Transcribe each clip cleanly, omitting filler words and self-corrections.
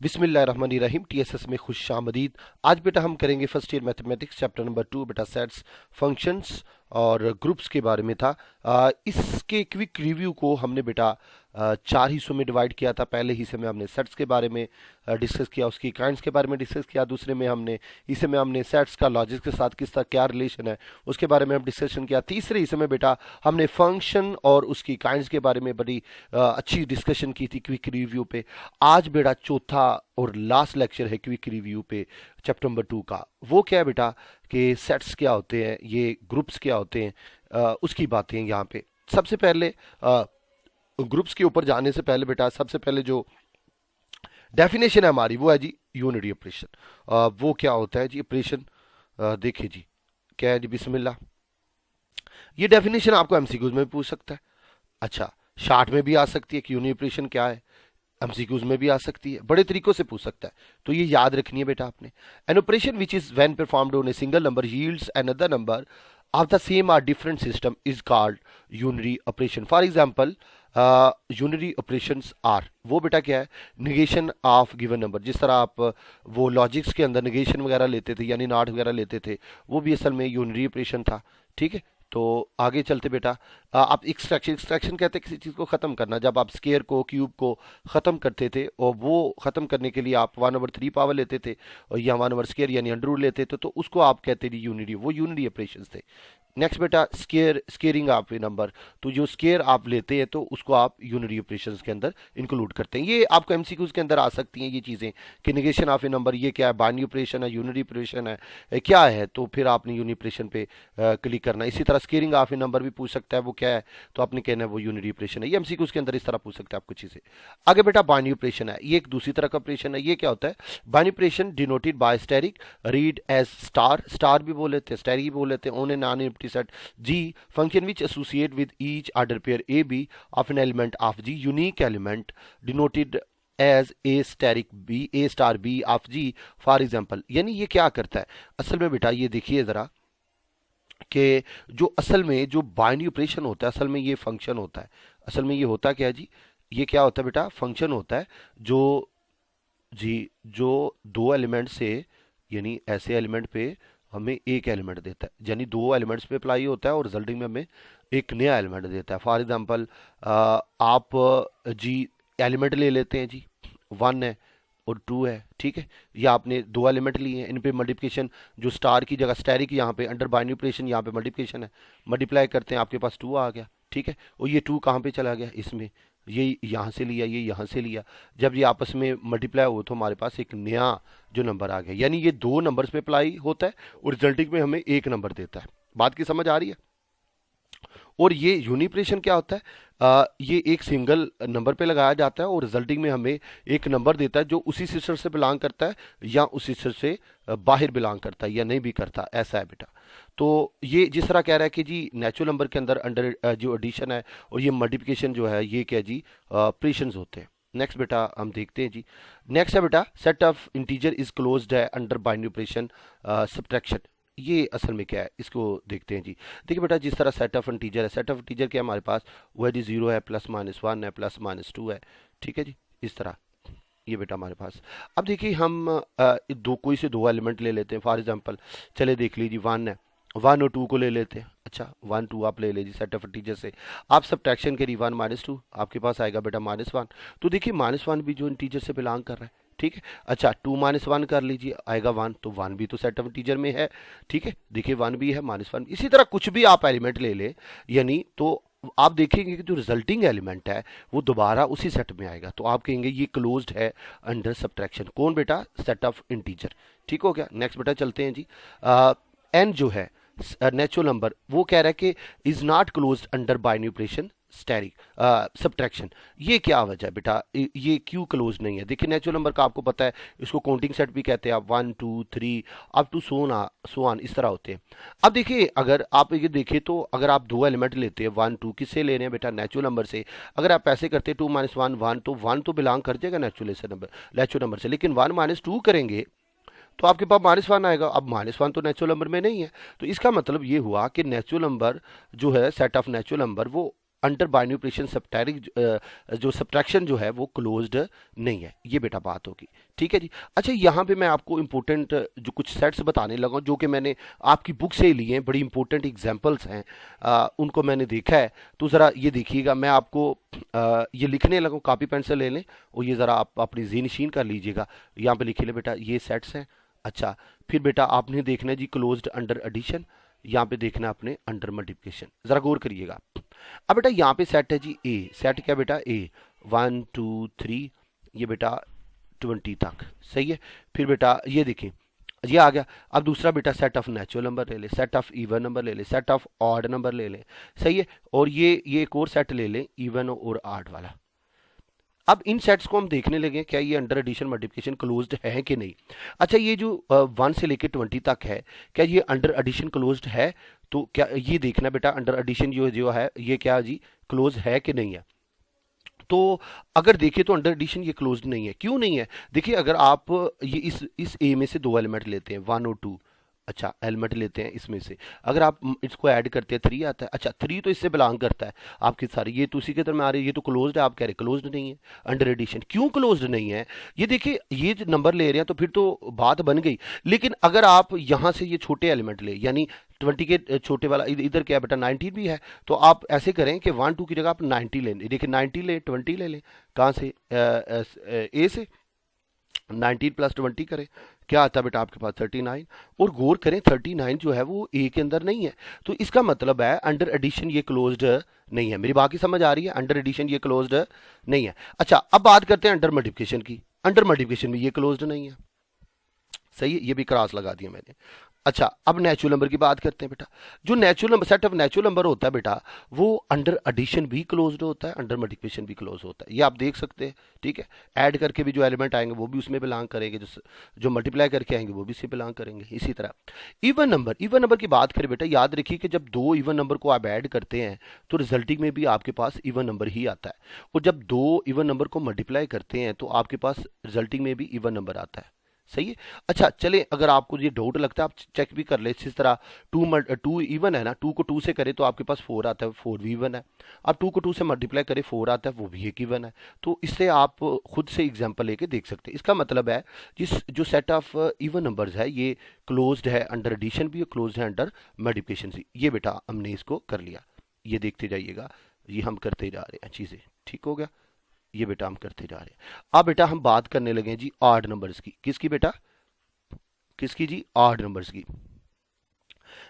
बिस्मिल्लाहिर्रहमानिर्रहीम। टीएसएस में खुश आमदीद। आज बेटा हम करेंगे first year mathematics chapter number 2 बेटा सेट्स, फंक्शंस और ग्रुप्स के बारे में था। इसके क्विक रिव्यू को हमने बेटा चार हिस्सों में डिवाइड किया था। पहले हिस्से में हमने सेट्स के बारे में डिस्कस किया, उसकी काइंड्स के बारे में डिस्कस किया। दूसरे में हमने सेट्स का लॉजिक के साथ किस तरह क्या रिलेशन है उसके बारे में हम डिस्कशन किया। तीसरे हिस्से में बेटा हमने फंक्शन और उसकी काइंड्स के बारे में बड़ी अच्छी डिस्कशन की थी क्विक रिव्यू पे। आज बेटा चौथा और लास्ट लेक्चर है क्विक रिव्यू पे चैप्टर नंबर 2 का। वो क्या है बेटा कि सेट्स क्या होते हैं, ये ग्रुप्स क्या होते हैं, उसकी बातें यहाँ पे। सबसे पहले ग्रुप्स के ऊपर जाने से पहले बेटा सबसे पहले जो डेफिनेशन है हमारी वो है जी यूनिटी ऑपरेशन। वो क्या होता है जी ऑपरेशन, देखिए जी क्या है जी, बिस्मिल्लाह। ये डेफिनेशन आपको एमसीक्यूज में भी पूछ सकता है। अच्छा, शार्ट में भी आ सकती है कि यूनिटी ऑपरेशन क्या है, एमसीक्यूज में भी आ सकती है, बड़े तरीकों से पूछ सकता है। तो ये याद रखनी है बेटा आपने। An operation which is when performed on a single number yields another number of the same or different system is called unary operation. For example, unary operations are वो बेटा क्या है, निगेशन ऑफ गिवन नंबर। जिस तरह आप वो logics के अंदर निगेशन वगैरह लेते थे यानी नॉट वगैरह लेते थे, वो भी असल में यूनरी ऑपरेशन था। ठीक है, तो आगे चलते बेटा। आप एक्सट्रैक्शन कहते हैं किसी चीज़ को ख़त्म करना। जब आप स्केयर को क्यूब को ख़त्म करते थे और वो ख़त्म करने के लिए आप 1/3 पावर लेते थे और या 1 स्केयर यानी अंडर रूट लेते थे, तो उसको आप कहते थे यूनिटी। वो यूनिटी ऑपरेशंस थे। नेक्स्ट बेटा स्केयरिंग आप नंबर, तो जो स्केयर आप लेते हैं तो उसको आप यूनिटी ऑपरेशंस के अंदर इंक्लूड करते हैं। ये आपको एमसीक्यूज के अंदर आ सकती हैं ये चीज़ें कि निगेशन ऑफ ए नंबर ये क्या है, बाइनरी ऑपरेशन है, यूनिटी ऑपरेशन है, क्या है, तो फिर आपने यूनिटी ऑपरेशन पे क्लिक करना है। इसी तरह स्केयरिंग ऑफ ए नंबर भी पूछ सकता है वो क्या है, तो आपने कहना है वो यूनिटी ऑपरेशन है। ये एमसीक्यूज के अंदर इस तरह पूछ सकता है आपको चीज़ें। आगे बेटा बाइनरी ऑपरेशन है, ये एक दूसरी तरह का ऑपरेशन है। ये क्या होता है, binary operation denoted by asterisk read as star, star भी बोल लेते हैं, स्टेरिक भी बोल लेते हैं, on a non empty set G function which associate with each order pair AB of an element of G, unique element denoted as A steric B, A star B of G for example। यानी ये क्या करता है असल में बेटा, ये देखिए जरा कि जो असल में जो बाइनरी ऑपरेशन होता है असल में ये फंक्शन होता है। असल में ये होता क्या है जी, ये क्या होता है बेटा, फंक्शन होता है जो जी जो दो एलिमेंट से यानी ऐसे एलिमेंट पे हमें एक एलिमेंट देता है, यानी दो एलिमेंट्स पे अप्लाई होता है और रिजल्टिंग में हमें एक नया एलिमेंट देता है। फॉर एग्जांपल आप जी एलिमेंट ले लेते हैं जी, 1 है और 2 है, ठीक है, या आपने दो एलिमेंट लिए हैं, इन पे मल्टीप्लिकेशन, जो स्टार की जगह स्टेरिक यहाँ पे अंडर बाइनरी ऑपरेशन यहाँ पे मल्टीप्लिकेशन है, मल्टीप्लाई करते हैं आपके पास 2 आ गया। ठीक है, और ये 2 कहाँ पे चला गया, इसमें, ये यहाँ से लिया, ये यहाँ से लिया, जब ये आपस में मल्टीप्लाई हो तो हमारे पास एक नया जो नंबर आ गया। यानी ये दो नंबर्स पे अप्लाई होता है और रिजल्टिंग में हमें एक नंबर देता है। बात की समझ आ रही है। और ये यूनिप्रेशन क्या होता है, ये एक सिंगल नंबर पे लगाया जाता है और रिजल्टिंग में हमें एक नंबर देता है जो उसी सिस्टर से बिलोंग करता है या उसी सिस्टर से बाहर बिलोंग करता है या नहीं भी करता, ऐसा है बेटा। तो ये जिस तरह कह रहा है कि जी नेचुरल नंबर के अंदर अंडर जो एडिशन है और ये मल्टीप्लिकेशन जो है ये क्या जी ऑपरेशंस होते हैं। नेक्स्ट बेटा हम देखते हैं जी। नेक्स्ट है बेटा set of integer is closed है अंडर बाइनरी ऑपरेशन सब्ट्रैक्शन। ये असल में क्या है इसको देखते हैं जी। देखिए बेटा जिस तरह सेट ऑफ इंटीजर है, सेट ऑफ इंटीजर क्या हमारे पास वो है जी 0 है, +-1 है, +-2 है, ठीक है जी, इस तरह ये बेटा हमारे पास। अब देखिए हम दो कोई से दो एलिमेंट ले लेते हैं। फॉर एग्जांपल चले देख लीजिए 1 है, 1 और 2 को ले लेते हैं। अच्छा 1 2 आप ले लीजिए सेट ऑफ इंटीजर से, आप सब्ट्रैक्शन करिए 1 - 2 आपके पास आएगा बेटा -1। तो देखिए -1 भी जो इंटीजर से बिलोंग कर रहा है, ठीक है। अच्छा 2 - 1 कर लीजिए आएगा 1, तो 1 भी तो सेट ऑफ इंटीजर में है, ठीक है। देखिए 1 भी है, -1। इसी तरह कुछ भी आप एलिमेंट ले लें यानी, तो आप देखेंगे कि जो रिजल्टिंग एलिमेंट है वो दोबारा उसी सेट में आएगा, तो आप कहेंगे ये क्लोज्ड है अंडर सब्ट्रैक्शन। कौन बेटा, सेट ऑफ इंटीजर। ठीक हो गया। नेक्स्ट बेटा चलते हैं जी। एन जो है नेचुरल नंबर वो कह रहा है कि is not closed under binary operation asterisk subtraction. ये क्या वजह है बेटा, ये क्यों क्लोज नहीं है। देखिए नेचुरल नंबर का आपको पता है इसको काउंटिंग सेट भी कहते हैं, आप 1 2 3 अप टू सो ऑन इस तरह होते हैं। अब देखिए अगर आप ये देखिए तो अगर आप दो एलिमेंट लेते हैं 1 2, किससे ले रहे हैं बेटा, नेचुरल नंबर से। अगर आप ऐसे करते हैं 2 - 1 1, तो 1 तो बिलोंग कर जाएगा नेचुरल नंबर से, लेकिन 1 - 2 करेंगे तो आपके पास -1 आएगा। अब -1 तो नेचुरल नंबर में नहीं है, तो इसका मतलब ये हुआ कि नेचुरल नंबर जो है सेट ऑफ नेचुरल नंबर वो अंडर बाइनरी ऑपरेशन जो सब्ट्रैक्शन जो है वो क्लोज्ड नहीं है। ये बेटा बात होगी, ठीक है जी। अच्छा, यहाँ पे मैं आपको इंपॉर्टेंट जो कुछ सेट्स बताने लगा जो कि मैंने आपकी बुक से लिए हैं, बड़ी इंपॉर्टेंट एग्जांपल्स हैं, उनको मैंने देखा है। तो ज़रा ये देखिएगा, मैं आपको ये लिखने लगा, कॉपी पेंसिल ले लें और ये ज़रा आप अपनी ज़हन-नशीन कर लीजिएगा। यहाँ पे लिखिए बेटा, ये सेट्स हैं। अच्छा, फिर बेटा आपने देखना है जी क्लोज्ड अंडर एडिशन, यहाँ पे देखना है आपने अंडर मल्टीप्लिकेशन। ज़रा गौर करिएगा। अब बेटा यहाँ पे सेट है जी ए, सेट क्या बेटा ए, 1 2 3, ये बेटा 20 तक, सही है। फिर बेटा ये देखें, ये आ गया। अब दूसरा बेटा सेट ऑफ नेचुरल नंबर ले ले, सेट ऑफ इवन नंबर ले ले, सेट ऑफ ऑड नंबर ले ले, सही है। और ये एक और सेट ले लें, इवन और ऑड वाला। अब इन सेट्स को हम देखने लगे क्या ये अंडर एडिशन मल्टीप्लिकेशन क्लोज्ड है कि नहीं। अच्छा, ये जो 1 से लेकर 20 तक है, क्या ये अंडर एडिशन क्लोज्ड है? तो क्या ये देखना बेटा अंडर एडिशन जो है ये क्या जी क्लोज है कि नहीं है। तो अगर देखिए तो अंडर एडिशन ये क्लोज्ड नहीं है। क्यों नहीं है? देखिए, अगर आप ये इस ए में से दो एलिमेंट लेते हैं 1 और 2, अच्छा एलिमेंट लेते हैं इसमें से, अगर आप इसको ऐड करते हैं 3 आता है। अच्छा, 3 तो इससे बिलोंग करता है आपकी सारी, ये तो उसी के तरह में आ रही है, ये तो क्लोज्ड है, आप कह रहे क्लोज्ड नहीं है अंडर एडिशन। क्यों क्लोज्ड नहीं है? ये देखिए, ये नंबर ले रहे हैं तो फिर तो बात बन गई। लेकिन अगर आप यहाँ से ये छोटे एलिमेंट ले, यानी 20 के छोटे वाला, इधर क्या बेटा 19 भी है, तो आप ऐसे करें कि 1 2 की जगह आप 90 लें। देखिए 90 ले 20 ले लें, कहाँ से ए से 19 प्लस 20 करें, क्या आता है बेटा आपके पास 39। और गौर करें 39 जो है वो ए के अंदर नहीं है, तो इसका मतलब है अंडर एडिशन ये क्लोज्ड नहीं है। मेरी बात की समझ आ रही है? अंडर एडिशन ये क्लोज्ड नहीं है। अच्छा, अब बात करते हैं अंडर मल्टीप्लिकेशन की। अंडर मल्टीप्लिकेशन में ये क्लोज्ड नहीं है, सही है, ये भी क्रॉस लगा दिया मैंने। अच्छा, अब नेचुरल नंबर की बात करते हैं बेटा। जो natural number, set of natural number होता है बेटा, वो अंडर एडिशन भी क्लोज्ड होता है, अंडर मल्टीप्लिकेशन भी क्लोज होता है। ये आप देख सकते हैं, ठीक है। ऐड करके भी जो एलिमेंट आएंगे वो भी उसमें बिलोंग करेंगे, जो मल्टीप्लाई करके आएंगे वो भी इससे बिलोंग करेंगे। इसी तरह इवन नंबर की बात करें बेटा, याद रखिए कि जब दो इवन नंबर को आप ऐड करते हैं तो रिजल्टिंग में भी आपके पास इवन नंबर ही आता है, और जब दो इवन नंबर को मल्टीप्लाई करते हैं तो आपके पास रिजल्टिंग में भी इवन नंबर आता है, सही है। अच्छा चले, अगर आपको ये डाउट लगता है आप चेक भी कर ले, इस तरह 2 इवन है ना, 2 को 2 से करे तो आपके पास 4 आता है, 4 भी इवन है। अब 2 को 2 से मल्टीप्लाई करे 4 आता है, वो भी एक इवन है। तो इससे आप खुद से एग्जांपल लेके देख सकते हैं। इसका मतलब है जिस जो सेट ऑफ इवन नंबर्स है ये क्लोज्ड है अंडर एडिशन भी, क्लोज्ड है अंडर मल्टीप्लिकेशन भी। ये बेटा हमने इसको कर लिया, ये देखते जाइएगा, ये हम करते जा रहे हैं, चीज़ें ठीक हो गया। ये बेटा हम करते जा रहे हैं। अब बेटा हम बात करने लगे जी ऑड नंबर्स की। किसकी बेटा? किसकी जी? ऑड नंबर्स की।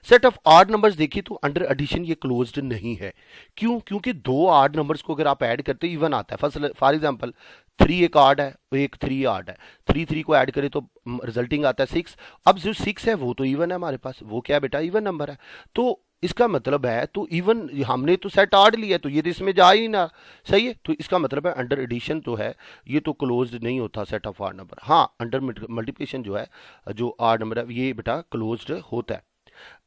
सेट ऑफ ऑड नंबर्स देखिए तो अंडर एडिशन ये क्लोज्ड नहीं है। क्यों? क्योंकि दो ऑड नंबर्स को अगर आप ऐड करते हो इवन आता है। फॉर एग्जांपल 3 एक ऑड है, एक 3 ऑड है, 3 को ऐड करें तो रिजल्टिंग आता है 6। अब जो 6 है वो तो इवन है हमारे पास, वो क्या बेटा? इवन नंबर है। तो इसका मतलब है, तो इवन हमने तो सेट ऑड लिया तो ये तो इसमें जा ही ना, सही है। तो इसका मतलब है अंडर एडिशन तो है ये तो क्लोज्ड नहीं होता सेट ऑफ ऑड नंबर। हाँ, अंडर मल्टीप्लिकेशन जो है, जो ऑड नंबर है ये बेटा क्लोज्ड होता है।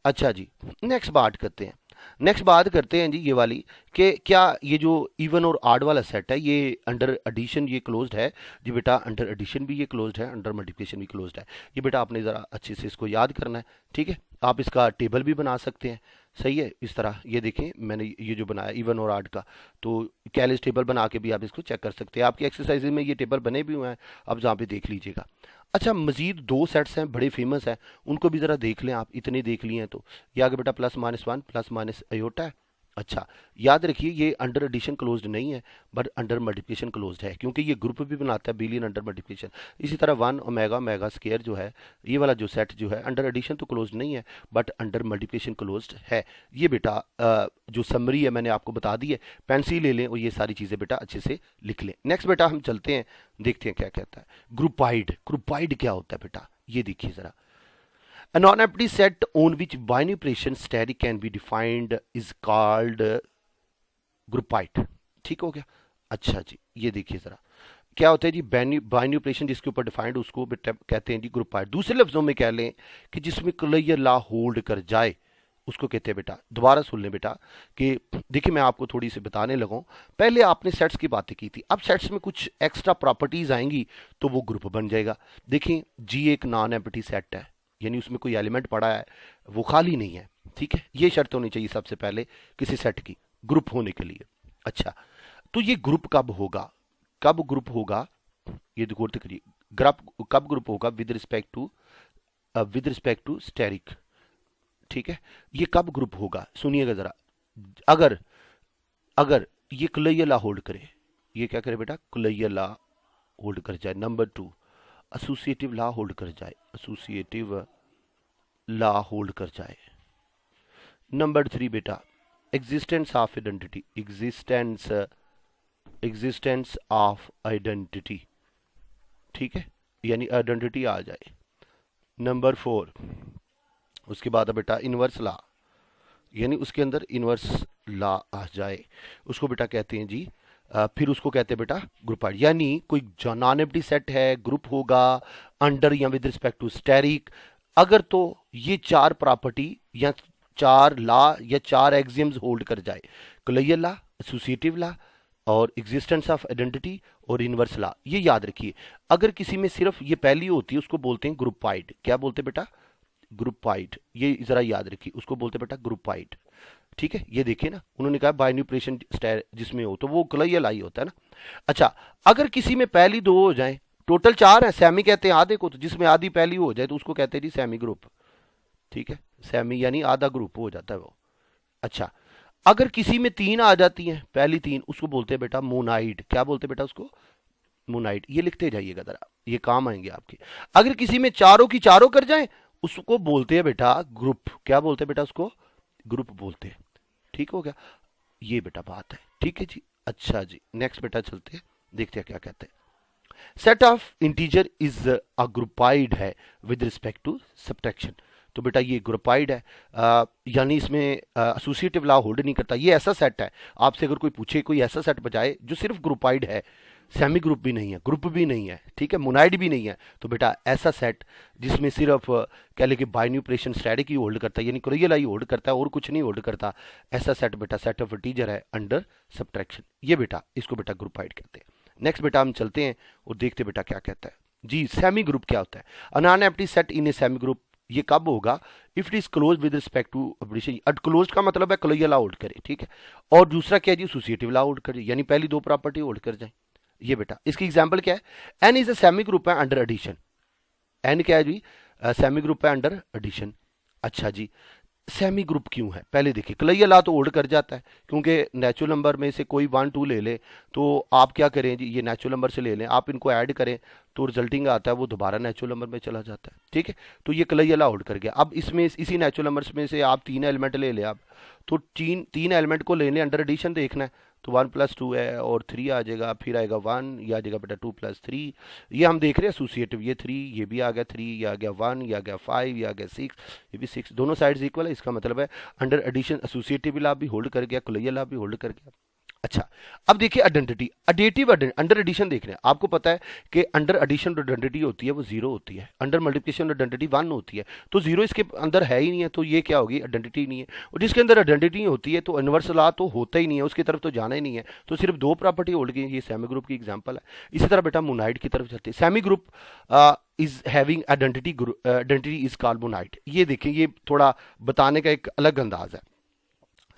अच्छा जी, नेक्स्ट बात करते हैं। नेक्स्ट बात करते हैं जी ये वाली, कि क्या ये जो इवन और ऑड वाला सेट है ये अंडर एडिशन ये क्लोज्ड है? जी बेटा अंडर एडिशन भी ये क्लोज्ड है, अंडर मल्टीप्लिकेशन भी क्लोज्ड है। ये बेटा आपने ज़रा अच्छे से इसको याद करना है, ठीक है। आप इसका टेबल भी बना सकते हैं, सही है। इस तरह ये देखें मैंने ये जो बनाया इवन और ऑड का, तो कैलिस टेबल बना के भी आप इसको चेक कर सकते हैं। आपकी एक्सरसाइज में ये टेबल बने भी हुए हैं, अब जहाँ पे देख लीजिएगा। अच्छा, मजीद दो सेट्स हैं बड़े फेमस हैं, उनको भी ज़रा देख लें आप। इतने देख लिए हैं तो ये आगे बेटा +-1 +- अयोटा है। अच्छा, याद रखिए ये अंडर एडिशन क्लोज्ड नहीं है, बट अंडर मल्टीप्लिकेशन क्लोज्ड है, क्योंकि ये ग्रुप भी बनाता है बिलियन अंडर मल्टीप्लिकेशन। इसी तरह 1 ओमेगा स्क्वायर जो है, ये वाला जो सेट जो है अंडर एडिशन तो क्लोज्ड नहीं है, बट अंडर मल्टीप्लिकेशन क्लोज्ड है। ये बेटा जो समरी है मैंने आपको बता दी है, पेंसिल ले लें और ये सारी चीज़ें बेटा अच्छे से लिख लें। नेक्स्ट बेटा हम चलते हैं, देखते हैं क्या कहता है ग्रुपाइड क्या होता है बेटा, ये देखिए ज़रा। A non-empty set on which binary operation static can be defined is called groupite। ठीक हो गया। अच्छा जी, ये देखिए जरा क्या होता है जी, बाइनरी ऑपरेशन जिसके ऊपर डिफाइंड उसको कहते हैं जी ग्रुपाइट। दूसरे लफ्जों में कह लें कि जिसमें क्लियर ला होल्ड कर जाए उसको कहते हैं बेटा। दोबारा सुन लें बेटा कि देखिए मैं आपको थोड़ी सी बताने लगा हूँ। पहले आपने सेट्स की बातें की थी, अब सेट्स में कुछ एक्स्ट्रा प्रॉपर्टीज आएंगी तो वो ग्रुप बन जाएगा। देखिए जी एक नॉन एम्प्टी सेट है, यानी उसमें कोई एलिमेंट पड़ा है, वो खाली नहीं है, ठीक है। ये शर्त होनी चाहिए सबसे पहले किसी सेट की ग्रुप होने के लिए। अच्छा, तो ये ग्रुप कब होगा, कब ग्रुप होगा, ये गौर से करिए, ग्रुप कब ग्रुप होगा विद रिस्पेक्ट टू स्टेरिक। ठीक है, ये कब ग्रुप होगा, सुनिएगा जरा। अगर अगर ये कुलैया ला होल्ड करे, ये क्या करे बेटा, कुलैया ला होल्ड कर जाए। नंबर 2, एसोसिएटिव ला होल्ड कर जाए, एसोसिएटिव ला होल्ड कर जाए। नंबर 3 बेटा, existence of identity, existence of identity, ठीक है, यानी आइडेंटिटी आ जाए। नंबर 4, उसके बाद बेटा इनवर्स ला, यानी उसके अंदर इनवर्स ला आ जाए, उसको बेटा कहते हैं जी फिर उसको कहते हैं बेटा ग्रुपाइड। यानी कोई नॉन एम्प्टी सेट है, ग्रुप होगा अंडर या विद रिस्पेक्ट टू स्टेरिक, अगर तो ये 4 प्रॉपर्टी या 4 ला या 4 एक्सियम्स होल्ड कर जाए, कुलैया ला, एसोसिएटिव ला और एग्जिस्टेंस ऑफ आइडेंटिटी और इनवर्स ला। ये याद रखिए, अगर किसी में सिर्फ ये पहली होती है उसको बोलते हैं ग्रुपाइड। क्या बोलते हैं बेटा, ग्रुपाइड, ये जरा याद रखिए, उसको बोलते बेटा ग्रुपाइड। ठीक है, ये देखिए ना, उन्होंने कहा बाइन्यूप्रेशन जिसमें हो तो वो कुलैया लाई होता है ना। अच्छा, अगर किसी में पहली 2 हो जाए, टोटल 4 है, सेमी कहते हैं आधे को, तो जिसमें आधी पहली हो जाए तो उसको कहते हैं जी सेमी ग्रुप। ठीक है, सेमी यानी आधा ग्रुप हो जाता है वो। अच्छा, अगर किसी में 3 आ जाती हैं, पहली 3, उसको बोलते हैं बेटा मोनाइड। क्या बोलते हैं बेटा उसको, मोनाइड। ये लिखते जाइएगा जरा, ये काम आएंगे आपके। अगर किसी में चारों की चारों कर जाए उसको बोलते हैं बेटा ग्रुप। क्या बोलते हैं बेटा उसको, ग्रुप बोलते हैं। ठीक हो गया, ये बेटा बात है। ठीक है जी, अच्छा जी, नेक्स्ट बेटा चलते हैं, देखते हैं क्या कहते हैं। Set of integer is a groupoid है विद रिस्पेक्ट टू सब्ट्रैक्शन। तो बेटा ये ग्रुपाइड है, यानी इसमें एसोसिएटिव लॉ होल्ड नहीं करता। ये ऐसा सेट है, आपसे अगर कोई पूछे कोई ऐसा सेट बजाए जो सिर्फ ग्रुपाइड है, सेमी ग्रुप भी नहीं है, ग्रुप भी नहीं है, ठीक है, मोनाइड भी नहीं है, तो बेटा ऐसा सेट जिसमें सिर्फ कह ले कि बाइन्यूप्रेशन स्टैटिक ही होल्ड करता है, यानी कुलैया ला ही होल्ड करता है और कुछ नहीं होल्ड करता, ऐसा सेट बेटा सेट ऑफ इंटीजर है अंडर सब्ट्रैक्शन। ये बेटा इसको बेटा ग्रुपाइड कहते हैं। नेक्स्ट बेटा हम चलते हैं और देखते बेटा क्या कहता है जी। सेमी ग्रुप क्या होता है, a non empty set in a semi group, ये कब होगा, if it is close with respect to addition. Close का मतलब है कुलैया ला होल्ड करे, ठीक है, और दूसरा क्या है जी, एसोसिएटिव ला होल्ड करे, यानी पहली 2 प्रॉपर्टी होल्ड कर जाए। ये बेटा इसकी एग्जांपल क्या है, N is a semi group है अंडर एडिशन। एन क्या है जी, सेमी ग्रुप है अंडर एडिशन। अच्छा जी, सेमी ग्रुप क्यों है, पहले देखिए, कुलैया ला तो होल्ड कर जाता है, क्योंकि नेचुरल नंबर में से कोई 1 2 ले ले तो आप क्या करें जी, ये नेचुरल नंबर से ले लें, आप इनको ऐड करें तो रिजल्टिंग आता है वो दोबारा नेचुरल नंबर में चला जाता है। ठीक है, तो ये कुलैया ला होल्ड कर गया। अब इसमें इसी नेचुरल नंबर्स में से आप 3 एलिमेंट ले लें, आप तो 3 एलिमेंट को लेने अंडर एडिशन देखना है, तो 1 + 2 है और 3 आ जाएगा, फिर आएगा 1, ये आ जाएगा बेटा 2 + 3, ये हम देख रहे हैं एसोसिएटिव, ये 3, ये भी आ गया 3, ये आ गया 1, ये आ गया 5, ये आ गया 6, ये भी 6, दोनों साइड्स इक्वल है, इसका मतलब है अंडर एडिशन एसोसिएटिव ला भी होल्ड कर गया, कुलैया ला भी होल्ड कर गया। अच्छा, अब देखिए आइडेंटिटी, एडिटिव अंडर एडिशन देख रहे हैं, आपको पता है कि अंडर एडिशन आइडेंटिटी होती है वो 0 होती है, अंडर मल्टीप्लिकेशन आइडेंटिटी 1 होती है, तो 0 इसके अंदर है ही नहीं है, तो ये क्या होगी, आइडेंटिटी नहीं है। और जिसके अंदर आइडेंटिटी होती है तो इनवर्स लॉ तो होता ही नहीं है, उसकी तरफ तो जाना ही नहीं है, तो सिर्फ 2 प्रॉपर्टी होल्ड की, ये सेमी ग्रुप की एग्जाम्पल है। इसी तरह बेटा मोनाइड की तरफ चलते हैं, semi group is having identity is called monoid. ये देखिए, ये थोड़ा बताने का एक अलग अंदाज है।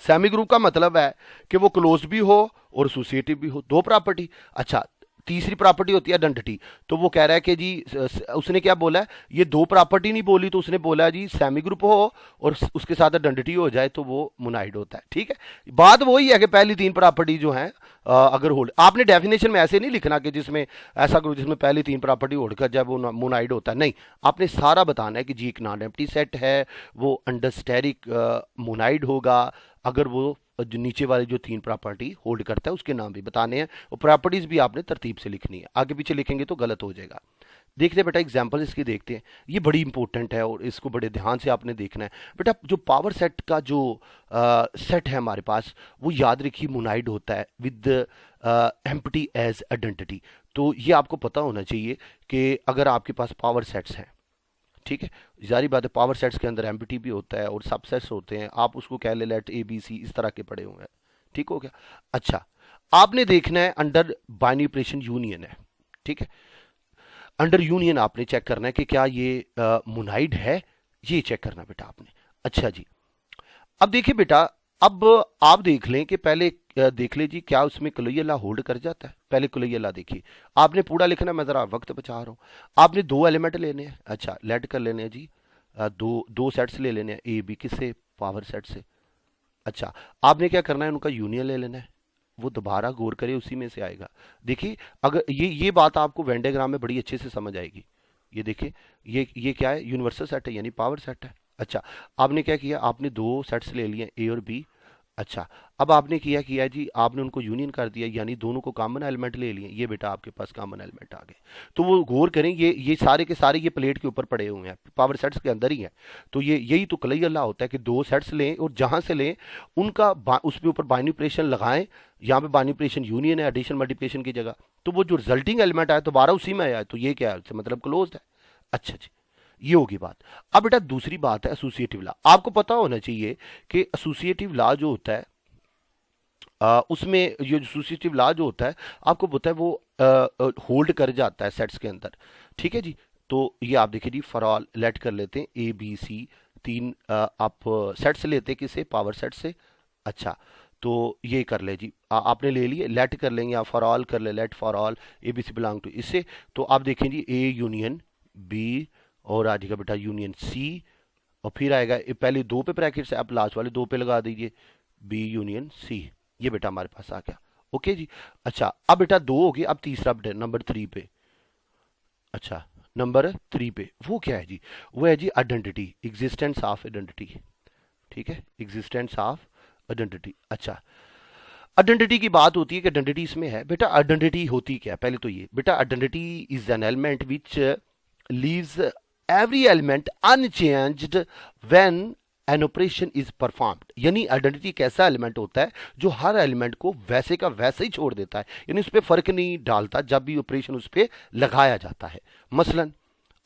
सेमी ग्रुप का मतलब है कि वो क्लोज भी हो और एसोसिएटिव भी हो, 2 प्रॉपर्टी। अच्छा, तीसरी प्रॉपर्टी होती है आइडेंटिटी, तो वो कह रहा है कि जी उसने क्या बोला है, ये 2 प्रॉपर्टी नहीं बोली, तो उसने बोला जी सेमी ग्रुप हो और उसके साथ आइडेंटिटी हो जाए तो वो मोनाइड होता है। ठीक है, बात वही है कि पहली 3 प्रॉपर्टी जो हैं अगर होल्ड, आपने डेफिनेशन में ऐसे नहीं लिखना कि जिसमें ऐसा ग्रुप जिसमें पहली 3 प्रॉपर्टी होल्ड कर जाए वो मोनाइड होता है, नहीं, आपने सारा बताना है कि जी एक नॉन एम्प्टी सेट है वो अंडर स्टेरिक मोनाइड होगा अगर वो जो नीचे वाली जो 3 प्रॉपर्टी होल्ड करता है उसके नाम भी बताने हैं, और प्रॉपर्टीज भी आपने तरतीब से लिखनी है, आगे पीछे लिखेंगे तो गलत हो जाएगा। देखते हैं बेटा एग्जांपल इसकी देखते हैं, ये बड़ी इंपॉर्टेंट है और इसको बड़े ध्यान से आपने देखना है बेटा। जो पावर सेट का जो सेट है हमारे पास, वो याद रखिए मोनाइड होता है विद एम्प्टी एज आइडेंटिटी। तो ये आपको पता होना चाहिए कि अगर आपके पास पावर सेट्स हैं, ठीक है, जारी बात है पावर सेट्स के अंदर एम्प्टी भी होता है और सबसेट्स होते हैं, आप उसको कह ले लेट ए बी सी इस तरह के पड़े हुए हैं। ठीक हो गया। अच्छा, आपने देखना है अंडर बाइनरी ऑपरेशन यूनियन है, ठीक है, अंडर यूनियन आपने चेक करना है कि क्या ये मोनाइड है, ये चेक करना बेटा आपने। अच्छा जी, अब देखिए बेटा, अब आप देख लें कि पहले देख ले जी, क्या उसमें कोलैया लॉ होल्ड कर जाता है? पहले कोलैया लॉ देखिए, आपने पूरा लिखना, मैं जरा वक्त बचा रहा हूँ। आपने दो एलिमेंट लेने हैं, अच्छा लेट कर लेने हैं जी, दो दो सेट्स ले लेने हैं ए बी, किससे? पावर सेट से। अच्छा, आपने क्या करना है, उनका यूनियन ले लेना है। वो दोबारा गौर करे, उसी में से आएगा। देखिए, अगर ये बात आपको वेन डायग्राम में बड़ी अच्छे से समझ आएगी। ये देखिए, ये क्या है? यूनिवर्सल सेट है, यानी पावर सेट है। अच्छा, आपने क्या किया, आपने दो सेट्स ले लिए ए और बी। अच्छा, अब आपने किया जी, आपने उनको यूनियन कर दिया, यानी दोनों को कॉमन एलिमेंट ले लिए। ये बेटा आपके पास कॉमन एलिमेंट आ गए। तो वो गौर करें, ये सारे के सारे ये प्लेट के ऊपर पड़े हुए हैं, पावर सेट्स के अंदर ही है। तो यही तो कलई अल्लाह होता है कि दो सेट्स लें और जहां से लें उनका उसके ऊपर बाइनरी ऑपरेशन लगाएं। यहाँ पे बाइनरी ऑपरेशन यूनियन है, एडिशन मल्टीप्लिकेशन की जगह। तो वो जो रिजल्टिंग एलिमेंट आया दोबारा उसी में आया है, तो ये क्या है? मतलब क्लोज है। अच्छा जी, ये होगी बात। अब बेटा दूसरी बात है एसोसिएटिव लॉ। आपको पता होना चाहिए कि एसोसिएटिव लॉ जो होता है, उसमें ये एसोसिएटिव लॉ जो होता है, आपको पता है वो होल्ड कर जाता है सेट्स के अंदर। ठीक है जी, तो ये आप देखिए जी, फॉर ऑल लेट कर लेते हैं ए बी सी, तीन आप सेट्स लेते हैं, किसे? पावर सेट से। अच्छा, तो ये कर ले जी, आपने ले लिए, लेट कर लेंगे, या फॉर ऑल कर ले, let for all A B C belong to इससे। तो आप देखें जी, ए यूनियन बी और आ जाएगा बेटा यूनियन सी, और फिर आएगा पहले दो पे ब्रैकेट से, आप लास्ट वाले दो पे लगा दीजिए, बी यूनियन सी। ये बेटा हमारे पास आ गया। ओके जी। अच्छा, अब बेटा दो हो गए, अब तीसरा बेटा नंबर 3 पे। अच्छा, नंबर 3 पे वो क्या है जी? वो है जी आइडेंटिटी, एग्जिस्टेंस ऑफ आइडेंटिटी। ठीक है, एग्जिस्टेंस ऑफ आइडेंटिटी। अच्छा, आइडेंटिटी की बात होती है कि आइडेंटिटी इसमें है। बेटा आइडेंटिटी होती क्या है? पहले तो ये बेटा, identity is an element which leaves every element unchanged when an operation is performed. यानी आइडेंटिटी एक ऐसा एलिमेंट होता है जो हर एलिमेंट को वैसे का वैसे ही छोड़ देता है, यानी उस पर फर्क नहीं डालता जब भी ऑपरेशन उस पर लगाया जाता है। मसलन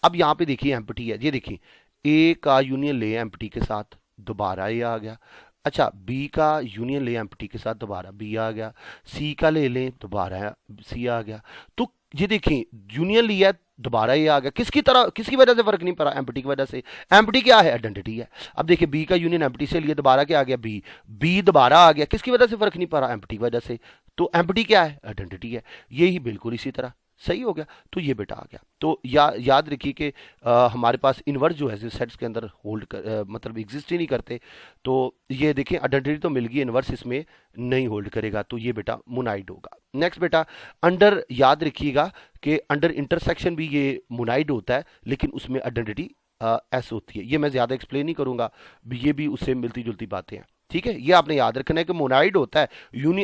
अब यहाँ पे देखिए एम्प्टी है, ये देखिए ए का यूनियन ले एम्प्टी के साथ, दोबारा ए आ गया। अच्छा, बी का यूनियन ले एम्प्टी के साथ, दोबारा बी आ गया। सी का ले लें, दोबारा सी आ गया। तो ये देखिए, यूनियन लिया, दोबारा ये आ गया। किसकी तरह, किसकी वजह से फर्क नहीं पड़ा? एम्प्टी की वजह से। एम्प्टी क्या है? आइडेंटिटी है। अब देखिए, बी का यूनियन एम्प्टी से लिए, दोबारा क्या आ गया? बी। बी दोबारा आ गया, किसकी वजह से फर्क नहीं पड़ा? एम्प्टी की वजह से। तो एम्प्टी क्या है? आइडेंटिटी है। ये ही बिल्कुल इसी तरह सही हो गया। तो ये बेटा आ गया। तो याद रखिए कि हमारे पास इनवर्स जो है जो सेट्स के अंदर होल्ड मतलब एग्जिस्ट ही नहीं करते। तो ये देखिए, आइडेंटिटी तो मिल गई, इनवर्स इसमें नहीं होल्ड करेगा, तो ये बेटा मोनाइड होगा। नेक्स्ट बेटा, अंडर याद रखिएगा कि अंडर इंटरसेक्शन भी ये मोनाइड होता है, लेकिन उसमें आइडेंटिटी एस होती है। ये मैं ज्यादा एक्सप्लेन नहीं करूंगा, ये भी उससे मिलती जुलती बातें हैं। ठीक है, ये आपने याद रखना है कि मोनाइड होता है,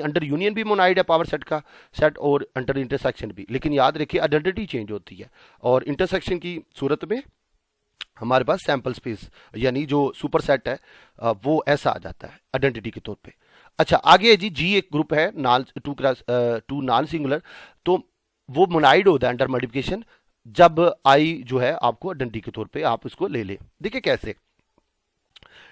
अंडर यूनियन भी मोनाइड है पावर सेट का सेट, और अंडर इंटरसेक्शन भी। लेकिन याद रखिए आइडेंटिटी चेंज होती है, और इंटरसेक्शन की सूरत में हमारे पास सैंपल स्पेस यानी जो सुपर सेट है वो ऐसा आ जाता है आइडेंटिटी के तौर पे। अच्छा, आगे जी, जी एक ग्रुप है नॉन टू नॉन सिंगुलर, तो वो मोनाइड होता है अंडर मल्टीप्लिकेशन जब आई जो है आपको आइडेंटिटी के तौर पे आप इसको ले ले। देखिए कैसे,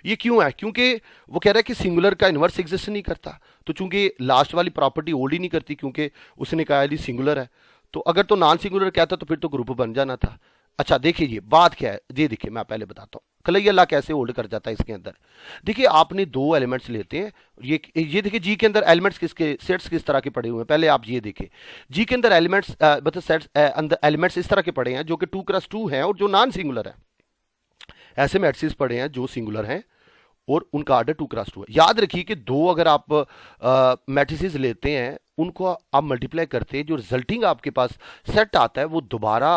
ये क्यों है? क्योंकि वो कह रहा है कि सिंगुलर का इनवर्स एग्जिस्ट नहीं करता, तो चूंकि लास्ट वाली प्रॉपर्टी होल्ड ही नहीं करती, क्योंकि उसने कहा है सिंगुलर है। तो अगर तो नॉन सिंगुलर कहता तो फिर तो ग्रुप बन जाना था। अच्छा देखिए, ये बात क्या है, ये देखिए मैं पहले बताता हूँ कलई अल्लाह कैसे होल्ड कर जाता है इसके अंदर। देखिए, आपने दो एलिमेंट्स लेते हैं, ये देखिए जी के अंदर एलिमेंट्स किसके, सेट्स किस तरह के पड़े हुए हैं। पहले आप ये देखिए, जी के अंदर एलिमेंट्स मतलब सेट्स अंदर एलिमेंट्स इस तरह के पड़े हैं जो कि 2x2 हैं और जो नॉन सिंगुलर है। ऐसे मैट्रिक्स पड़े हैं जो सिंगुलर हैं और उनका आर्डर 2x2 है। याद रखिए कि दो अगर आप मैट्रिसेस लेते हैं, उनको आप मल्टीप्लाई करते हैं, जो रिजल्टिंग आपके पास सेट आता है वो दोबारा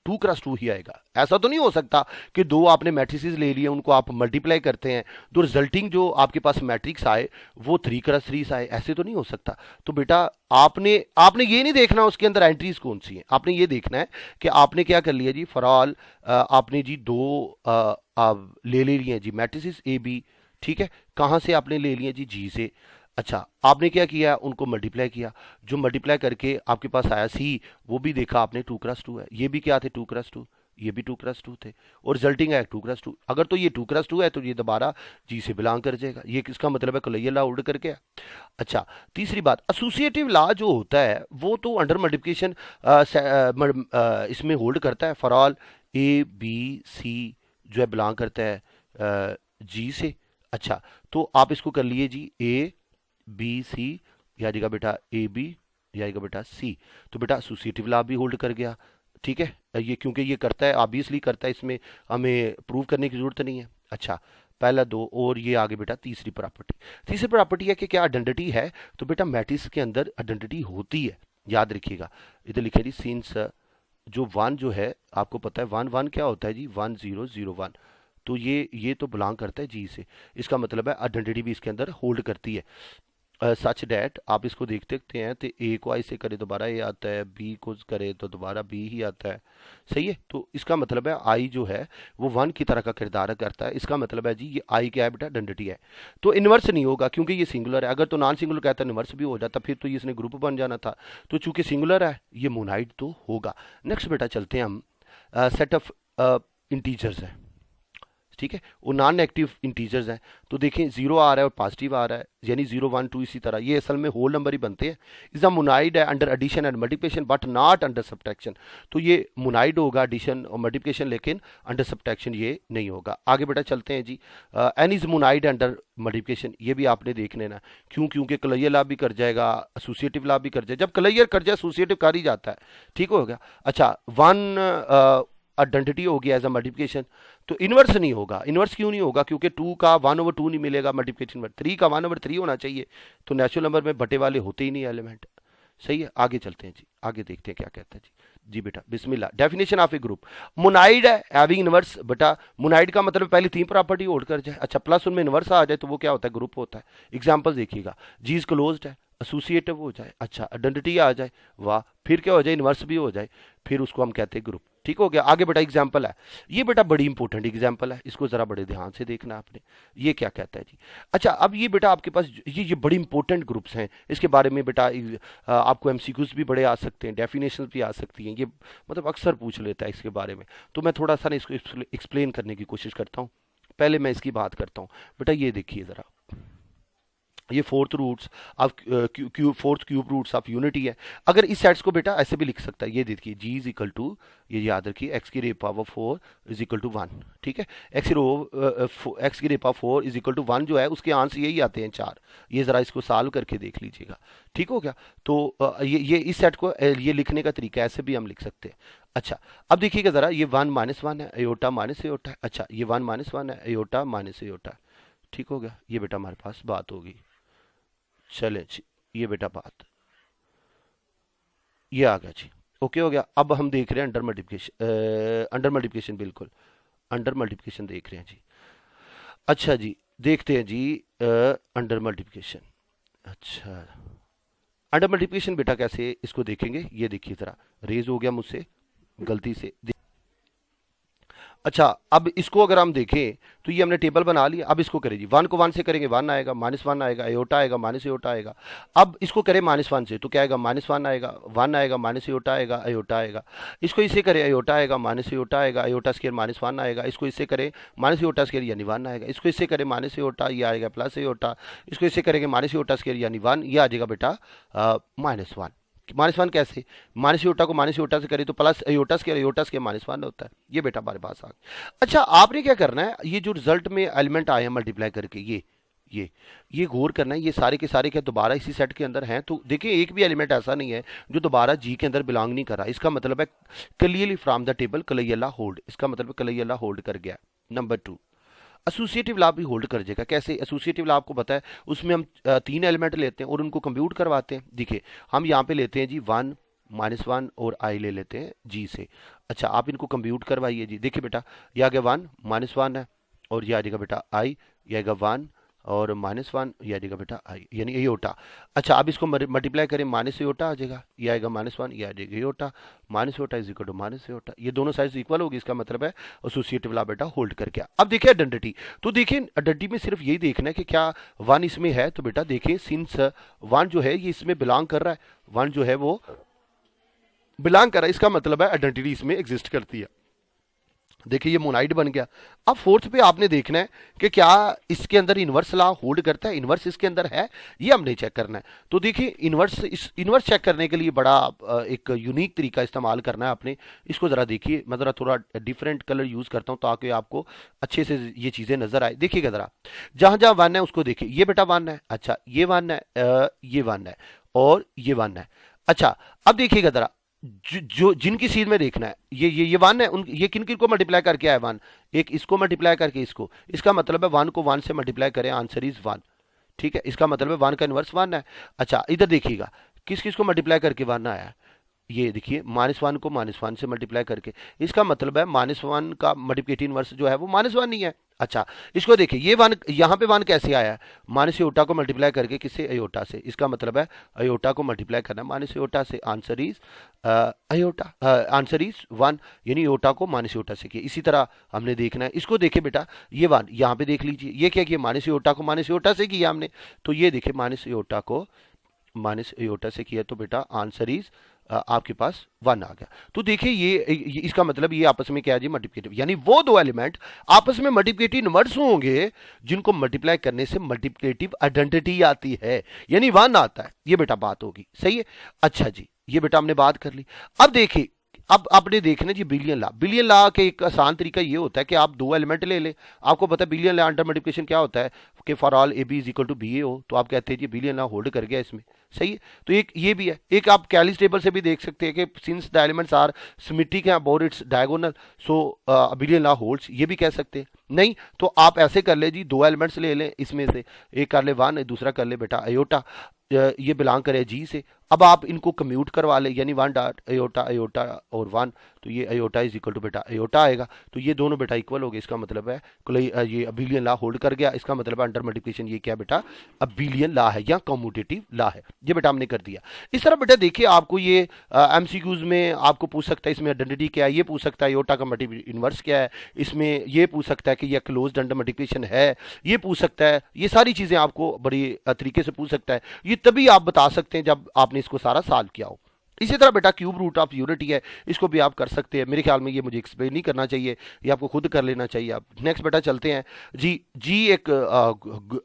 2x2 ही आएगा। ऐसा तो नहीं हो सकता कि दो आपने मैट्रिसेस ले लिए, उनको आप मल्टीप्लाई करते हैं तो रिजल्टिंग जो आपके पास मैट्रिक्स आए वो 3x3 आए, ऐसे तो नहीं हो सकता। तो बेटा आपने आपने ये नहीं देखना उसके अंदर एंट्रीज कौन सी हैं, आपने ये देखना है कि आपने क्या कर लिया जी, फॉर ऑल आपने जी दो ले लिए जी मैट्रिसेस ए बी। ठीक है, कहां से आपने ले लिए जी? जी से। अच्छा, आपने क्या किया? उनको मल्टीप्लाई किया, जो मल्टीप्लाई करके आपके पास आया सी, वो भी देखा आपने 2x2 है। ये भी क्या थे? 2x2। ये भी 2x2 थे, और रिजल्टिंग है 2x2। अगर तो ये 2x2 है तो ये दोबारा जी से बिलोंग कर जाएगा। ये किसका मतलब है? कोलैया लॉ होल्ड करके। अच्छा, तीसरी बात, एसोसिएटिव लॉ जो होता है वो तो अंडर मल्टीप्लिकेशन इसमें होल्ड करता है। For all A B C जो है बिलोंग करता है जी से। अच्छा, तो आप इसको कर लिए जी, ए बी सी ये आ जाएगा बेटा ए बी, ये आएगा बेटा सी। तो बेटा एसोसिएटिव लॉ भी होल्ड कर गया, ठीक है, ये क्योंकि ये करता है, ऑब्वियसली करता है, इसमें हमें प्रूव करने की जरूरत नहीं है। अच्छा, पहला दो, और ये आगे बेटा तीसरी प्रॉपर्टी। तीसरी प्रॉपर्टी है कि क्या आइडेंटिटी है, तो बेटा मैट्रिक्स के अंदर आइडेंटिटी होती है, याद रखिएगा। इधर लिखे जी सिंस जो वन जो है आपको पता है, वन वन क्या होता है जी, 1001, तो ये तो बिलोंग करता है जी से, इसका मतलब है आइडेंटिटी भी इसके अंदर होल्ड करती है। सच डैट आप इसको देख सकते हैं, तो ए को आई से करे दोबारा ए आता है, बी को करे तो दोबारा बी ही आता है, सही है। तो इसका मतलब है आई जो है वो वन की तरह का किरदार करता है, इसका मतलब है जी ये आई क्या है बेटा, आइडेंटिटी है। तो इन्वर्स नहीं होगा क्योंकि ये सिंगुलर है, अगर तो नॉन सिंगुलर कहता है इन्वर्स भी हो जाता, फिर तो इसने ग्रुप बन जाना था। तो चूंकि सिंगुलर है ये मोनाइड तो होगा। नेक्स्ट बेटा चलते हैं हम, सेट ऑफ इंटीजर्स है, ठीक है, वो नॉन नेगेटिव इंटीजर्स हैं। तो देखें जीरो आ रहा है और पॉजिटिव आ रहा है, यानी 0 1 2 इसी तरह ये असल में होल नंबर ही बनते हैं। इज अ मोनाइड है under addition and multiplication but not under subtraction. तो ये मोनाइड होगा एडिशन और मल्टीप्लिकेशन, लेकिन अंडर सब्ट्रैक्शन ये नहीं होगा। आगे बेटा चलते हैं जी, N is monoid under multiplication, ये भी आपने देख लेना, क्यों, क्योंकि कलैयर लॉ भी कर जाएगा, एसोसिएटिव लॉ भी कर जाए, जब कलैयर कर जाए एसोसिएटिव कर ही जाता है, ठीक हो गया। अच्छा, वन आइडेंटिटी हो गया एज अ मल्टीप्लिकेशन, तो इनवर्स नहीं होगा। इनवर्स क्यों नहीं होगा, क्योंकि 2 का 1/2 नहीं मिलेगा मल्टीप्लिकेशन में, 3 का 1/3 होना चाहिए, तो नेचुरल नंबर में बटे वाले होते ही नहीं एलिमेंट, सही है। आगे चलते हैं जी, आगे देखते हैं क्या कहता है जी। जी बेटा बिस्मिल्लाह, definition of a group monoid है हैविंग इनवर्स। बेटा मोनाइड का मतलब पहले 3 प्रॉपर्टी होल्ड कर जाए, अच्छा प्लस उनमें इनवर्स आ जाए तो वो क्या होता है, ग्रुप होता है। एग्जाम्पल देखिएगा, जी इज क्लोज्ड है, एसोसिएटिव हो जाए, अच्छा आइडेंटिटी आ जाए, वाह, फिर क्या हो जाए, इनवर्स भी हो जाए, फिर उसको हम कहते हैं ग्रुप, ठीक हो गया। आगे बेटा एग्जाम्पल है, ये बेटा बड़ी इंपॉर्टेंट एग्जाम्पल है, इसको जरा बड़े ध्यान से देखना आपने, ये क्या कहता है जी। अच्छा, अब ये बेटा आपके पास ये बड़ी इंपॉर्टेंट ग्रुप्स हैं, इसके बारे में बेटा आपको एमसीक्यूज भी बड़े आ सकते हैं, डेफिनेशन भी आ सकती हैं, ये मतलब अक्सर पूछ लेता है इसके बारे में। तो मैं थोड़ा सा ना इसको एक्सप्लेन करने की कोशिश करता हूँ, पहले मैं इसकी बात करता हूँ। बेटा ये देखिए जरा, ये fourth roots of fourth cube roots of unity है। अगर इस सेट्स को बेटा ऐसे भी लिख सकता है, ये देखिए जी इज इक्वल टू, ये याद रखिए, एक्स की rate power 4 is equal to 1, ठीक है। एक्स की rate power 4 is equal to 1 जो है उसके आंसर यही आते हैं 4, ये जरा इसको सॉल्व करके देख लीजिएगा, ठीक हो गया। तो ये इस सेट को ये लिखने का तरीका ऐसे भी हम लिख सकते हैं। अच्छा, अब देखिएगा जरा, ये 1 -1 है, एयोटा माइनस एयोटा है, अच्छा ये 1 -1 है, एयोटा माइनस एयोटा है, ठीक हो गया। ये बेटा हमारे पास बात होगी, चले जी, ये बेटा बात ये आ गया जी, ओके हो गया। अब हम देख रहे हैं अंडर मल्टीप्लिकेशन, अंडर मल्टीप्लिकेशन, बिल्कुल अंडर मल्टीप्लिकेशन देख रहे हैं जी। अच्छा जी, देखते हैं जी अंडर मल्टीप्लिकेशन। अच्छा, अंडर मल्टीप्लिकेशन बेटा कैसे इसको देखेंगे, ये देखिए जरा, रेज हो गया मुझसे गलती से। अच्छा, अब इसको अगर हम देखें तो ये हमने टेबल बना लिया, अब इसको करें जी, 1 को 1 से करेंगे 1 आएगा, -1 आएगा, एयोटा आएगा, माइनस एयोटा आएगा। अब इसको करें -1 से तो क्या आएगा, -1 आएगा, 1 आएगा, माइनस एयोटा आएगा, एयोटा आएगा। इसको इससे करें, एयोटा आएगा, माइनस एयोटा आएगा, एयोटा स्क्वायर -1 आएगा। इसको इससे करें माइनस एयोटा स्क्वायर यानी 1 आएगा। इसको इससे करें माइनस एयोटा, ये आएगा प्लस एयोटा। इसको इससे करेंगे माइनस एयोटा स्क्वायर यानी 1, ये आ जाएगा बेटा -1। -1 कैसे, माइनस योटा को माइनस योटा से करें तो plus iota square, iota square -1 होता है। ये बेटा हमारे पास आ गया। अच्छा, आपने क्या करना है, ये जो रिजल्ट में एलिमेंट आए हैं मल्टीप्लाई करके, ये गौर करना है, ये सारे के सारे क्या दोबारा इसी सेट के अंदर हैं। तो देखिए एक भी एलिमेंट ऐसा नहीं है जो दोबारा जी के अंदर बिलोंग नहीं कर रहा, इसका मतलब है क्लियरली फ्रॉम द टेबल कलैयला होल्ड, इसका मतलब कलैयला होल्ड कर गया। नंबर 2, एसोसिएटिव लॉ भी होल्ड कर जाएगा। कैसे, एसोसिएटिव लॉ आपको पता है, उसमें हम 3 एलिमेंट लेते हैं और उनको कंप्यूट करवाते हैं। देखिए हम यहाँ पे लेते हैं जी 1 -1 और आई ले लेते हैं जी से। अच्छा, आप इनको कंप्यूट करवाइए जी। देखिए बेटा, ये आ गया 1 -1 है, और ये आ जाएगा बेटा आई, ये आएगा 1 और -1, ये आ जाएगा बेटा आई यानी एयोटा। अच्छा, अब इसको मल्टीप्लाई करें, माइनस एयोटा आ जाएगा, ये आएगा -1, ये आ जाएगा iota, minus iota is equal to minus iota. ये दोनों साइड इक्वल होगी, इसका मतलब है एसोसिएटिव लॉ बेटा होल्ड कर गया। अब देखिए आइडेंटिटी, तो देखिए आइडेंटिटी में सिर्फ यही देखना है कि क्या 1 इसमें है, तो बेटा देखिए सिंस 1 जो है ये इसमें बिलोंग कर रहा है, 1 जो है वो बिलोंग कर रहा है, इसका मतलब है आइडेंटिटी इसमें एग्जिस्ट करती है। देखिए ये मोनाइड बन गया। अब फोर्थ पे आपने देखना है कि क्या इसके अंदर इनवर्स ला होल्ड करता है, इनवर्स इसके अंदर है, ये हमने चेक करना है। तो देखिए इनवर्स चेक करने के लिए बड़ा एक यूनिक तरीका इस्तेमाल करना है आपने। इसको जरा देखिए, मैं जरा थोड़ा डिफरेंट कलर यूज करता हूँ ताकि आपको अच्छे से ये चीजें नजर आए। देखिएगा जरा, जहां जहां वन है उसको देखिए, ये बेटा वन है, अच्छा ये वन है, ये वन है और ये वन है। अच्छा अब देखिएगा जरा, जो जिनकी सीध में देखना है, ये वन है, उन ये किन किन को मल्टीप्लाई करके आया वन, एक इसको मल्टीप्लाई करके इसको, इसका मतलब है वन को वन से मल्टीप्लाई करें, आंसर इज वन। ठीक है, इसका मतलब है वन का इनवर्स वन है। अच्छा इधर देखिएगा किस किस को मल्टीप्लाई करके वन आया है, ये देखिए माइनस वन को माइनस वन से मल्टीप्लाई करके, इसका मतलब है माइनस वन का मल्टीप्लिकेटिव इनवर्स जो है वो माइनस वन ही है। अच्छा इसको देखिए, ये वन यहाँ पे वन कैसे आया है, माइनस अयोटा को मल्टीप्लाई करके, किससे, अयोटा से, इसका मतलब है अयोटा को मल्टीप्लाई करना है माइनस अयोटा से, answer is iota, answer is one, यानी अयोटा को माइनस अयोटा से किया। इसी तरह हमने देखना है, इसको देखे बेटा ये वन यहाँ पे देख लीजिए, ये क्या किया, माइनस अयोटा को माइनस अयोटा से किया हमने, तो ये देखिए माइनस अयोटा को माइनस अयोटा से किया, तो बेटा आंसर इज आपके पास वन आ गया। तो देखिए ये इसका मतलब ये आपस में क्या है जी, मल्टीप्लिकेटिव, यानी वो दो एलिमेंट आपस में मल्टीप्लिकेटिव इनवर्स होंगे जिनको मल्टीप्लाई करने से मल्टीप्लिकेटिव आइडेंटिटी आती है, यानी वन आता है, ये बेटा बात होगी, सही है। अच्छा जी ये बेटा हमने बात कर ली। अब देखिए, अब आपने देखना जी बिलियन ला, बिलियन ला के एक आसान तरीका ये होता है कि आप दो एलिमेंट ले लें। आपको पता है बिलियन ला अंडर मल्टीप्लिकेशन क्या होता है कि for all A B is equal to B A हो, तो आप कहते हैं जी बिलियन ला होल्ड कर गया इसमें, सही है। तो एक ये भी है, एक आप कैलिस टेबल से भी देख सकते हैं कि since the elements are symmetric हैं about its diagonal, so abelian law holds, ये भी कह सकते हैं। नहीं तो आप ऐसे कर ले जी, दो एलिमेंट्स ले लें इसमें से, एक कर ले वन, दूसरा कर ले बेटा अयोटा, ये बिलोंग करे जी से। अब आप इनको कम्यूट करवा ले, यानी वन डॉट अयोटा अयोटा और वन, तो ये अयोटा इज इक्वल टू बेटा अयोटा आएगा, तो ये दोनों बेटा इक्वल हो गए, इसका मतलब है ये अबिलियन ला होल्ड कर गया, इसका मतलब है अंडर मल्टीप्लिकेशन ये क्या बेटा, अबिलियन ला है या कम्यूटेटिव ला है, ये बेटा हमने कर दिया। इस तरह बेटा देखिए आपको ये एमसीक्यूज में आपको पूछ सकता है इसमें आइडेंटिटी क्या है, ये पूछ सकता है अयोटा का मल्टीप्लिकेटिव इनवर्स क्या है, इसमें ये पूछ सकता है कि यह क्लोज्ड अंडर मल्टीप्लिकेशन है, ये पूछ सकता है, ये सारी चीजें आपको बड़ी तरीके से पूछ सकता है। ये तभी आप बता सकते हैं जब आपने इसको सारा सॉल्व किया हो। इसी तरह बेटा क्यूब रूट ऑफ यूनिटी है, इसको भी आप कर सकते हैं। मेरे ख्याल में ये मुझे एक्सप्लेन नहीं करना चाहिए, ये आपको खुद कर लेना चाहिए। आप नेक्स्ट बेटा चलते हैं जी एक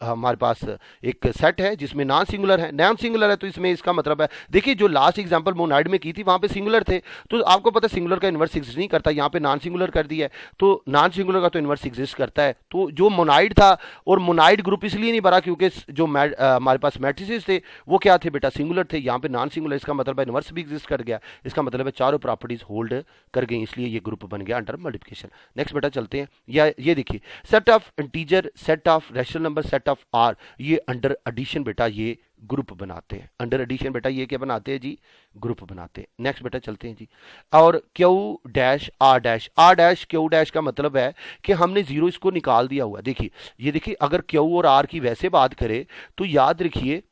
हमारे पास एक सेट है जिसमें नॉन सिंगुलर है, नॉन सिंगुलर है, तो इसमें इसका मतलब है, देखिए जो लास्ट एग्जांपल मोनाइड में की थी वहां पे सिंगुलर थे, तो आपको पता है सिंगुलर का इन्वर्स एग्जिस्ट नहीं करता, यहाँ पे नॉन सिंगुलर कर दिया है, तो नॉन सिंगुलर का तो इन्वर्स एग्जिस्ट करता है। तो जो मोनाइड था, और मोनाइड ग्रुप इसलिए नहीं भरा क्योंकि जो हमारे पास मैट्रिसेस थे वो क्या थे बेटा, सिंगुलर थे, यहाँ पे नॉन सिंगुलर, इसका मतलब है इन्वर्स भी एग्जिस्ट कर गया, इसका मतलब है चारों प्रॉपर्टीज होल्ड कर गई, इसलिए ये ग्रुप बन गया अंडर मल्टीप्लिकेशन। नेक्स्ट बेटा चलते हैं, या ये देखिए set of integer, set of rational number, set of R, ये अंडर एडिशन बेटा ये ग्रुप बनाते हैं, अंडर एडिशन बेटा ये क्या बनाते हैं जी, ग्रुप बनाते हैं। नेक्स्ट बेटा चलते हैं जी, और Q dash R dash, R dash Q dash का मतलब है कि हमने जीरो इसको निकाल दिया हुआ है। देखिए ये देखिए, अगर क्यू और आर की वैसे बात करें तो याद रखिए,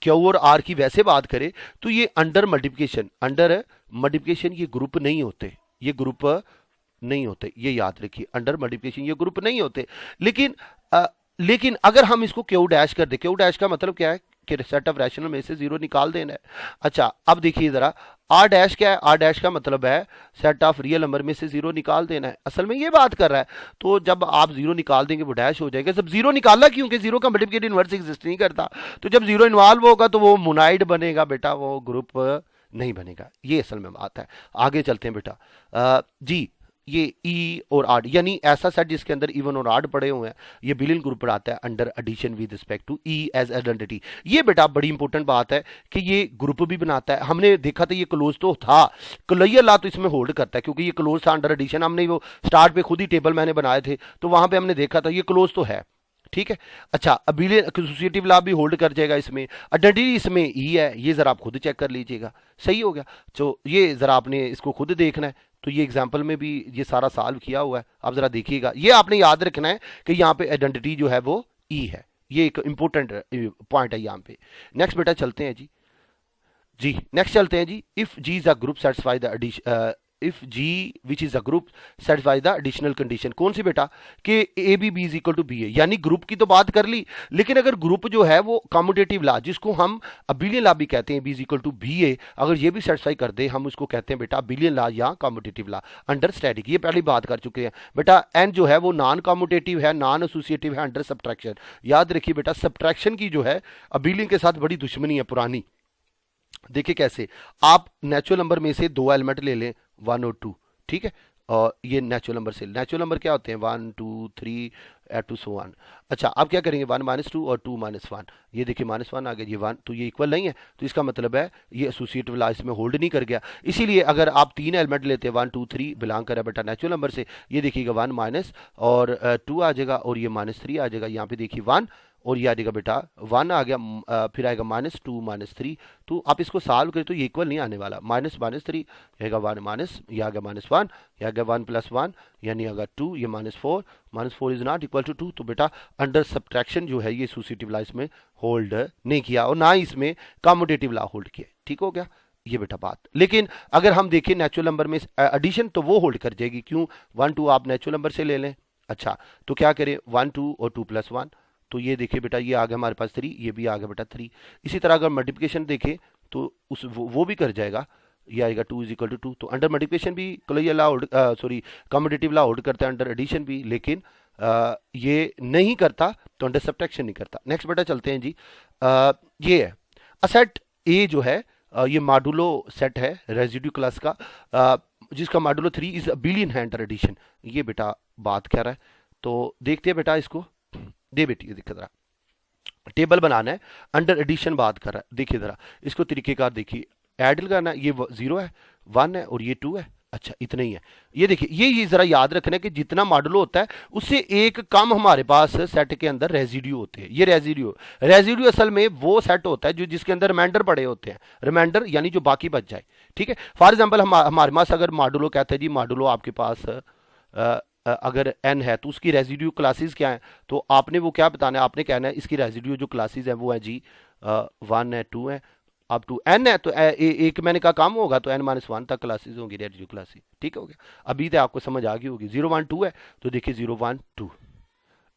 क्यू और आर की वैसे बात करें तो ये अंडर मल्टीप्लिकेशन ये ग्रुप नहीं होते, ये ग्रुप नहीं होते, ये याद रखिए, अंडर मल्टीप्लिकेशन ये ग्रुप नहीं होते। लेकिन अगर हम इसको क्यू डैश कर दे, क्यू डैश का मतलब क्या है कि सेट ऑफ रैशनल में से जीरो निकाल देना है। अच्छा अब देखिए जरा, आर डैश क्या है, आर डैश का मतलब है सेट ऑफ रियल नंबर में से जीरो निकाल देना है, असल में ये बात कर रहा है। तो जब आप जीरो निकाल देंगे वो डैश हो जाएगा, जब जीरो निकाला क्योंकि जीरो का मल्टीप्लिकेटिव इनवर्स एग्जिस्ट नहीं करता, तो जब जीरो इन्वॉल्व होगा तो वो मोनाइड बनेगा बेटा, वो ग्रुप नहीं बनेगा, ये असल में बात है। आगे चलते हैं बेटा जी, ये ई और आड, यानी ऐसा सेट जिसके अंदर इवन और आड पड़े हुए हैं, ये बिलियन ग्रुप पढ़ाता है under addition with respect to e as identity. ये बेटा बड़ी इंपॉर्टेंट बात है कि ये ग्रुप भी बनाता है। हमने देखा था ये क्लोज तो था, क्लोजर ला तो इसमें होल्ड करता है क्योंकि ये क्लोज था अंडर एडिशन, हमने वो स्टार्ट पे खुद ही टेबल मैंने बनाए थे तो वहां पे हमने देखा था ये क्लोज तो है, ठीक है। अच्छा अबिलियन एसोसिएटिव ला भी होल्ड कर जाएगा इसमें, आइडेंटिटी इसमें ई है, ये जरा आप खुद चेक कर लीजिएगा, सही हो गया। तो ये जरा आपने इसको खुद देखना है, तो ये एग्जाम्पल में भी ये सारा सॉल्व किया हुआ है, आप जरा देखिएगा। ये आपने याद रखना है कि यहाँ पे आइडेंटिटी जो है वो ई है, ये एक इंपॉर्टेंट पॉइंट है यहाँ पे। नेक्स्ट बेटा चलते हैं जी, नेक्स्ट चलते हैं जी, if G is a group satisfy the if G which is a group satisfy the additional condition. कौन सी बेटा कि A B B is equal to B है, यानी ग्रुप की तो बात कर ली, लेकिन अगर ग्रुप जो है वो कम्यूटेटिव ला जिसको हम अबिलियन ला भी कहते हैं, B is equal to B है, अगर ये भी सेटिस्फाई कर दे हम उसको कहते हैं बेटा अबिलियन ला या कम्यूटेटिव ला अंडर स्टैटिक। ये पहले बात कर चुके हैं बेटा। एन जो है वो नॉन कम्यूटेटिव है, नॉन एसोसिएटिव है अंडर सब्ट्रैक्शन। याद रखिए बेटा सब्ट्रैक्शन की जो है अबिलियन के साथ बड़ी दुश्मनी है पुरानी। देखिए कैसे, आप नेचुरल नंबर में से दो एलिमेंट ले लें 1 और 2, ठीक है, और ये नेचुरल नंबर से, नेचुरल नंबर क्या होते हैं 1 2 3 टू सो 1। अच्छा आप क्या करेंगे 1 - 2 और 2 - 1, ये देखिए -1 आ गया, ये 1, तो ये इक्वल नहीं है, तो इसका मतलब है ये एसोसिएटिव ला इसमें होल्ड नहीं कर गया। इसीलिए अगर आप तीन एलिमेंट लेते हैं 1 2 3 बिलोंग करा बेटा नेचुरल नंबर से, ये देखिएगा 1 माइनस और 2 आ जाएगा और ये -3 आ जाएगा, यहाँ पे देखिए 1 और ये आ जाएगा बेटा 1 आ गया, फिर आएगा -2 -3, तो आप इसको सॉल्व करें तो ये इक्वल नहीं आने वाला, -3 आएगा 1 माइनस, ये आ गया -1, ये आ गया 1 + 1 यानी आ गया 2, ये -4 इज नॉट इक्वल टू 2, तो बेटा अंडर सब्ट्रैक्शन जो है ये एसोसिएटिव ला इसमें होल्ड नहीं किया और ना ही इसमें कम्यूटेटिव ला होल्ड किया। ठीक हो गया ये बेटा बात। लेकिन अगर हम देखें नेचुरल नंबर में एडिशन तो वो होल्ड कर जाएगी, क्यों 1 2 आप नेचुरल नंबर से ले लें। अच्छा तो क्या करें 1 2 और 2 + 1, तो ये देखिए बेटा ये आ गया हमारे पास 3, ये भी आ गया बेटा 3। इसी तरह अगर मल्टीप्लिकेशन देखें तो उस वो भी कर जाएगा, ये आएगा 2 = 2, तो अंडर मल्टीप्लिकेशन भी कोलोइयल ला होल्ड सॉरी कम्यूटेटिव ला होल्ड करता है, अंडर एडिशन भी, लेकिन ये नहीं करता तो अंडर सब्ट्रैक्शन नहीं करता। नेक्स्ट बेटा चलते हैं जी, ये है अ सेट ए जो है ये मॉडुलो सेट है रेजिड्यू क्लास का, जिसका मॉडुलो 3 इज अबिलियन है अंडर एडिशन। ये बेटा बात कर रहा है, तो देखते हैं बेटा इसको, दे बेटी दिक्कत रहा, टेबल बनाना है अंडर एडिशन बात कर रहा है। देखिए जरा इसको तरीकेकार देखिए, ऐड करना है, ये 0 है 1 है और ये 2 है। अच्छा इतना ही है, ये देखिए ये जरा याद रखना है कि जितना मॉडुलो होता है उससे एक कम हमारे पास सेट के अंदर रेजिड्यू होते हैं। ये रेजिड्यू असल में वो सेट होता है जो जिसके अंदर रिमाइंडर पड़े होते हैं, रिमाइंडर यानी जो बाकी बच जाए। ठीक है, फॉर एग्जाम्पल हमारे पास अगर मॉडुलो कहते हैं जी, मॉडुलो आपके पास अगर n है तो उसकी रेजिड्यू क्लासेस क्या हैं, तो आपने वो क्या बताना है, आपने कहना है इसकी रेजिड्यू जो क्लासेस हैं वो है जी 1 है 2 है अप टू n है, तो एक मैंने कहा काम होगा तो n - 1 तक क्लासेस होंगी रेजिड्यू क्लासेस। ठीक हो गया, अभी तो आपको समझ आ गई होगी। 0 1 2 है तो देखिए 0 1 2।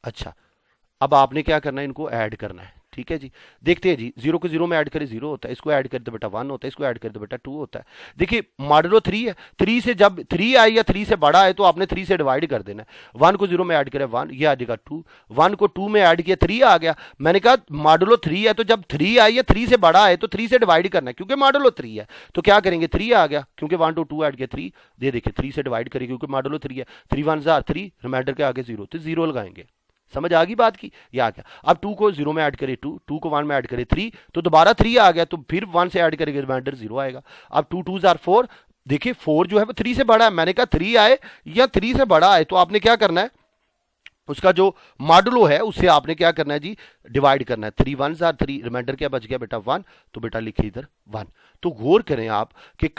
अच्छा अब आपने क्या करना है, इनको ऐड करना है। ठीक है जी, देखते हैं जी, 0 को 0 में ऐड करें 0 होता है, इसको ऐड कर दो बेटा 1 होता है, इसको ऐड कर दो बेटा 2 होता है। देखिए मॉडुलो 3 है, 3 से जब 3 आए या 3 से बड़ा है तो आपने 3 से डिवाइड कर देना है। 1 को 0 में ऐड करें 1, ये आ जाएगा 2, 1 को 2 में ऐड किया 3 आ गया। मैंने कहा मॉडुलो 3 है तो जब 3 आए या 3 से बड़ा है तो 3 से डिवाइड करना है, क्योंकि मॉडुलो 3 है तो क्या करेंगे 3 आ गया, क्योंकि 1 to 2 ऐड किया 3, दे देखिए 3 से डिवाइड करेंगे क्योंकि मॉडुलो 3 है, 3 1 जार 3, रिमाइंडर के आगे 0, तो 0 लगाएंगे। समझ आ गई बात की, ये आ गया। अब 2 को 0 में ऐड करें 2, 2 को 1 में ऐड करें 3, तो दोबारा 3 आ गया, तो फिर 1 से ऐड करेंगे रिमाइंडर 0 आएगा। अब 2 2 जार 4, देखिए 4 जो है वो 3 से बड़ा है, मैंने कहा 3 आए या 3 से बड़ा आए तो आपने क्या करना है, उसका जो मॉडुलो है उससे आपने क्या करना है जी, डिवाइड करना है। 3 1 जार 3, रिमाइंडर क्या बच गया बेटा 1, तो बेटा लिखिए इधर 1। तो गौर करें आप कि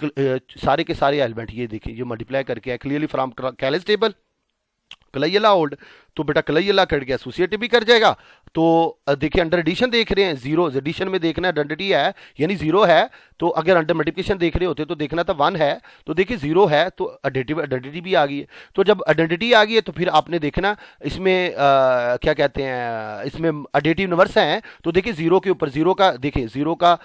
सारे के सारे एलिमेंट ये देखिए जो मल्टीप्लाई करके है क्लियरली फ्रॉम कैलेज टेबल कलैयला होल्ड, तो बेटा कलैयला कट गया एसोसिएटिव भी कर जाएगा। तो देखिए अंडर एडिशन देख रहे हैं 0, एडिशन में देखना आइडेंटिटी है यानी 0 है, तो अगर अंडर मल्टीप्लिकेशन देख रहे होते तो देखना था 1 है, तो देखिए 0 है तो आइडेंटिटी भी आ गई है। तो जब आइडेंटिटी आ गई है तो फिर आपने देखना इसमें क्या कहते हैं, इसमें एडिटिव इनवर्स है, तो देखिए 0 के ऊपर 0 का, देखिए 0 का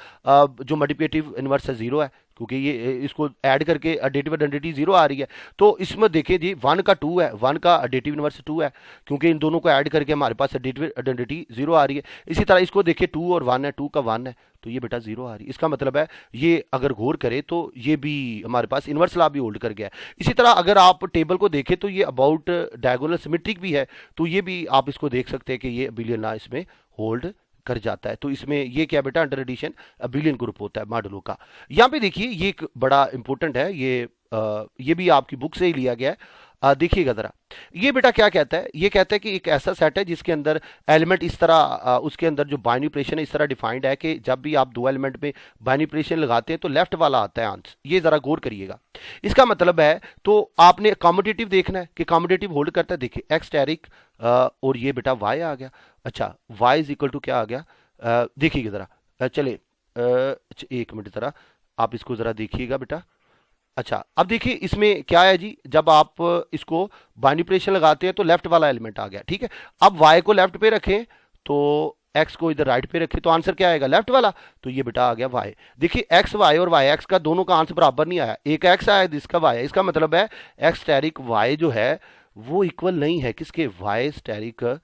जो मल्टीप्लिकेटिव इनवर्स है 0 है, क्योंकि ये इसको ऐड करके एडिटिव आइडेंटिटी 0 आ रही है। तो इसमें देखिए जी 1 का 2 है, 1 का एडिटिव इनवर्स 2 है, क्योंकि इन दोनों को ऐड करके हमारे पास एडिटिव आइडेंटिटी 0 आ रही है। इसी तरह इसको देखिए 2 और 1 है, 2 का 1 है तो ये बेटा 0 आ रही है। इसका मतलब है ये अगर गौर करें तो ये भी हमारे पास इनवर्स लॉ भी होल्ड कर गया है। इसी तरह अगर आप टेबल को देखें तो ये अबाउट डायगोनल सिमेट्रिक भी है, तो ये भी आप इसको देख सकते हैं कि ये अबिलियन लॉ इसमें होल्ड कर जाता है। तो इसमें ये क्या बेटा अंडर एडिशन अबिलियन ग्रुप होता है मॉडुलो का। यहाँ पे देखिए ये एक बड़ा इंपॉर्टेंट है, ये भी आपकी बुक से ही लिया गया है। देखिएगा जरा, ये बेटा क्या कहता है, ये कहता है कि एक ऐसा सेट है जिसके अंदर एलिमेंट इस तरह उसके अंदर जो बाइनरी ऑपरेशन है इस तरह डिफाइंड है कि जब भी आप दो एलिमेंट में बाइनरी ऑपरेशन लगाते हैं तो लेफ्ट वाला आता है आंसर। ये जरा गौर करिएगा, इसका मतलब है तो आपने कम्यूटेटिव देखना है कि कम्यूटेटिव होल्ड करता है। देखिए एक्स टैरिक और ये बेटा वाई आ गया। अच्छा वाई इज इक्वल टू क्या आ गया, देखिएगा जरा, चले एक मिनट जरा आप इसको जरा देखिएगा बेटा, अच्छा, अब देखिए इसमें क्या है जी, जब आप इसको बाइनरी ऑपरेशन लगाते हैं तो लेफ्ट वाला एलिमेंट आ गया, ठीक है। अब y को लेफ्ट पे रखें तो x को इधर राइट पे रखें तो आंसर क्या आएगा, लेफ्ट वाला। तो ये बेटा आ गया y। देखिए x y और y x का दोनों का आंसर बराबर नहीं आया, एक x आया जिसका y है, इसका मतलब है x स्टेरिक y जो है वो इक्वल नहीं है किसके, y स्टेरिक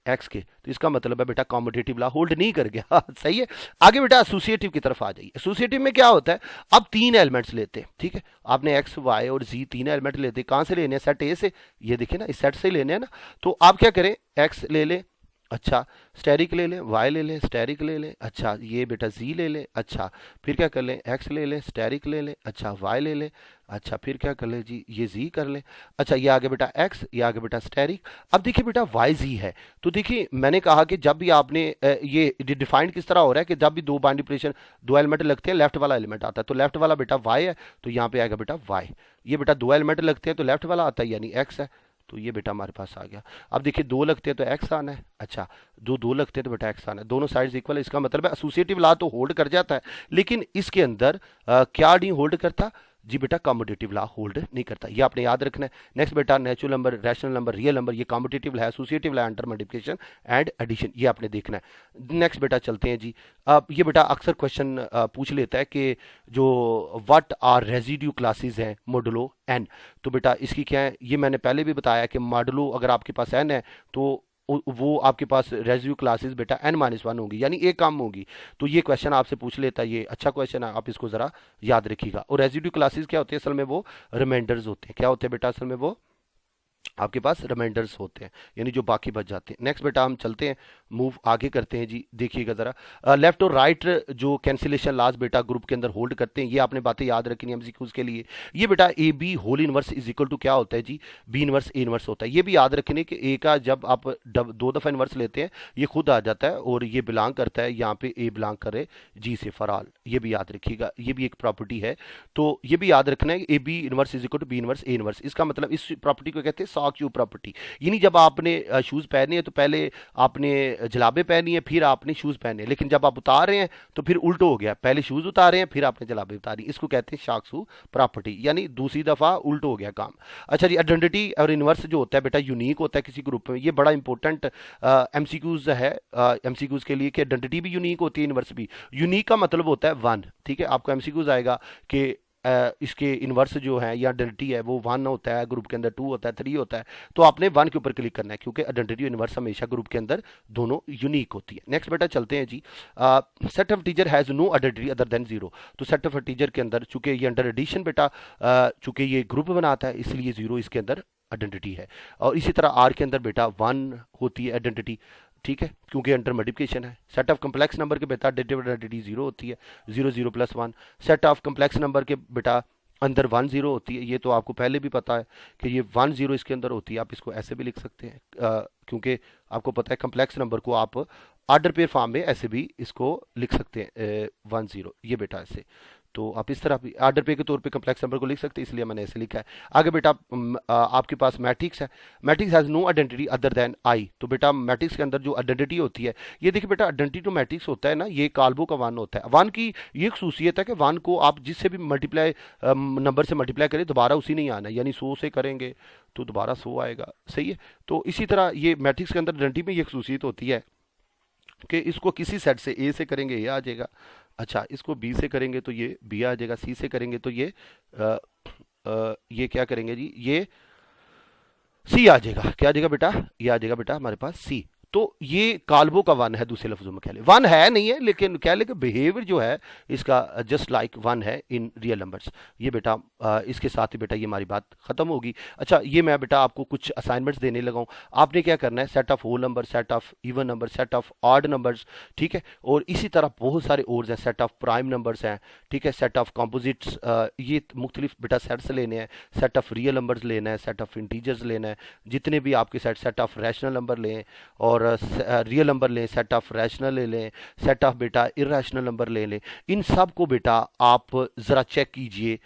एक्स के। तो इसका मतलब है बेटा कॉम्पिटिटिव लॉ होल्ड नहीं कर गया सही है। आगे बेटा एसोसिएटिव की तरफ आ जाइए। एसोसिएटिव में क्या होता है, अब तीन एलिमेंट्स लेते हैं, ठीक है। आपने एक्स वाई और जी तीन एलिमेंट लेते हैं, कहां से लेने हैं, सेट ए से। ये देखिए ना, इस सेट से लेने हैं ना। तो आप क्या करें, एक्स ले लें, अच्छा स्टेरिक ले लें, वाई ले लें, स्टेरिक ले लें, अच्छा ये बेटा जी ले लें, अच्छा फिर क्या कर लें, एक्स ले लें, स्टेरिक ले लें, अच्छा वाई ले लें, अच्छा फिर क्या कर लें जी, ये जी कर लें, अच्छा ये आगे बेटा एक्स, ये आगे बेटा स्टेरिक। अब देखिए बेटा वाई जी है, तो देखिए मैंने कहा कि जब भी आपने ये डिफाइंड किस तरह हो रहा है कि जब भी दो बाइनरी ऑपरेशन दो एलिमेंट लगते हैं लेफ्ट वाला एलिमेंट आता है, तो लेफ्ट वाला बेटा वाई है, तो यहाँ पे आएगा बेटा वाई। ये बेटा दो एलिमेंट लगते हैं तो लेफ्ट वाला आता है यानी एक्स है, तो ये बेटा हमारे पास आ गया। अब देखिए दो लगते हैं तो एक्स आना है, अच्छा दो लगते हैं तो बेटा एक्स आना है, दोनों साइड्स इक्वल है, इसका मतलब है एसोसिएटिव लॉ तो होल्ड कर जाता है, लेकिन इसके अंदर क्या नहीं होल्ड करता जी बेटा, कॉम्पिटिटिव लॉ होल्ड नहीं करता, ये आपने याद रखना है। नेक्स्ट बेटा natural number, rational number, real number, ये कॉम्पिटिटिव है, एसोसिएटिव है, अंडर मल्टीप्लिकेशन एंड एडिशन, ये आपने देखना है। नेक्स्ट बेटा चलते हैं जी। अब ये बेटा अक्सर क्वेश्चन पूछ लेता है कि जो व्हाट आर रेजिड्यू क्लासेस हैं मोडुलो एन, तो बेटा इसकी क्या है, ये मैंने पहले भी बताया कि मॉडुलो अगर आपके पास एन है तो वो आपके पास रेजिड्यू क्लासेस बेटा n-1 होंगी, यानी एक कम होगी। तो ये क्वेश्चन आपसे पूछ लेता है, ये अच्छा क्वेश्चन है, आप इसको जरा याद रखिएगा। और रेजिड्यू क्लासेस क्या होते हैं, असल में वो रिमाइंडर्स होते हैं। क्या होते हैं बेटा, असल में वो आपके पास रिमाइंडर्स होते हैं, यानी जो बाकी बच जाते हैं। नेक्स्ट बेटा हम चलते हैं, मूव आगे करते हैं जी। देखिएगा जरा लेफ्ट और राइट जो कैंसिलेशन लास्ट बेटा ग्रुप के अंदर होल्ड करते हैं, ये आपने बातें याद रखनी है एमसीक्यूज के लिए। ये बेटा A B whole inverse is equal to क्या होता है जी, बी इनवर्स ए इनवर्स होता है। ये भी याद रखने कि ए का जब आप दो दफा इनवर्स लेते हैं ये खुद आ जाता है और ये बिलोंग करता है, यहाँ पे ए बिलोंग करे जी से फॉर ऑल, ये भी याद रखिएगा, ये भी एक प्रॉपर्टी है। तो ये भी याद रखना है A B inverse is equal to B inverse A inverse, इसका मतलब इस प्रॉपर्टी को कहते हैं सॉ क्यू प्रॉपर्टी। यानी जब आपने शूज पहने हैं तो पहले आपने जलाबे पहनी है फिर आपने शूज पहने, लेकिन जब आप उतार रहे हैं तो फिर उल्टो हो गया, पहले शूज उतार रहे हैं फिर आपने जलाबे उतारी, इसको कहते हैं शाक्सू प्रॉपर्टी, यानी दूसरी दफा उल्टो हो गया काम। अच्छा जी, आइडेंटिटी और इनवर्स जो होता है बेटा यूनिक होता है किसी ग्रुप में, ये बड़ा इंपॉर्टेंट एमसीक्यूज है एमसीक्यूज के लिए कि आइडेंटिटी भी यूनिक होती है, इनवर्स भी। यूनिक का मतलब होता है वन, ठीक है, आपको एमसीक्यूज आएगा कि इसके इनवर्स जो है या आइडेंटिटी है वो वन होता है, ग्रुप के अंदर टू होता है, थ्री होता है, तो आपने वन के ऊपर क्लिक करना है क्योंकि आइडेंटिटी इनवर्स हमेशा ग्रुप के अंदर दोनों यूनिक होती है। नेक्स्ट बेटा चलते हैं जी। Set of integer has no identity other than zero, तो सेट ऑफ टीजर के अंदर चूंकि ये अंडर एडिशन बेटा चूंकि ये ग्रुप बनाता है इसलिए जीरो इसके अंदर आइडेंटिटी है। और इसी तरह आर के अंदर बेटा वन होती है आइडेंटिटी, ठीक है, क्योंकि अंडर मल्टीप्लिकेशन है। सेट ऑफ कम्प्लेक्स नंबर के बेटा आइडेंटिटी जीरो होती है, zero zero plus one. Set of complex number के बेटा अंदर वन जीरो होती है, ये तो आपको पहले भी पता है कि ये वन जीरो इसके अंदर होती है। आप इसको ऐसे भी लिख सकते हैं क्योंकि आपको पता है कम्प्लेक्स नंबर को आप ऑर्डर पेयर फॉर्म में ऐसे भी इसको लिख सकते हैं वन जीरो, ये बेटा ऐसे, तो आप इस तरह भी ऑर्डर पे के तौर पे कम्प्लेक्स नंबर को लिख सकते हैं, इसलिए मैंने ऐसे लिखा है। आगे बेटा आपके पास मैट्रिक्स है, matrix has no identity other than I, तो बेटा मैट्रिक्स के अंदर जो आइडेंटिटी होती है, ये देखिए बेटा आइडेंटिटी जो मैट्रिक्स होता है ना ये काल्बो का वन होता है। वन की ये खसूसियत है कि वन को आप जिससे भी मल्टीप्लाई नंबर से मल्टीप्लाई करें दोबारा उसी नहीं आना, यानी 100 से करेंगे तो दोबारा 100 आएगा, सही है। तो इसी तरह ये मैट्रिक्स के अंदर आइडेंटिटी में ये खसूसियत होती है कि इसको किसी सेट से ए से करेंगे ये आ जाएगा, अच्छा इसको बी से करेंगे तो ये बी आ जाएगा, सी से करेंगे तो ये क्या करेंगे जी, ये सी आ जाएगा। क्या आ जाएगा बेटा, ये आ जाएगा बेटा हमारे पास सी। तो ये काल्बो का वन है, दूसरे लफ्जों में कह ले वन है नहीं है लेकिन कह ले कि बिहेवियर जो है इसका जस्ट लाइक वन है इन रियल नंबर्स। ये बेटा इसके साथ ही बेटा ये हमारी बात खत्म होगी। अच्छा ये मैं बेटा आपको कुछ असाइनमेंट्स देने लगा हूँ, आपने क्या करना है, set of whole number, set of even number, set of odd numbers, ठीक है, और इसी तरह बहुत सारे और हैं, सेट ऑफ प्राइम नंबर्स हैं, ठीक है, सेट ऑफ कॉम्पोजिट्स, ये मुख्तलिफ बेटा सेट्स लेने हैं, सेट ऑफ रियल नंबर्स लेना है, सेट ऑफ इंटीजर्स लेना है, जितने भी आपके सेट ऑफ रैशनल नंबर लें और रियल नंबर लें, सेट ऑफ रैशनल ले लें, सेट ऑफ बेटा इरेशनल नंबर ले लें, इन सब को बेटा आप ज़रा चेक कीजिए।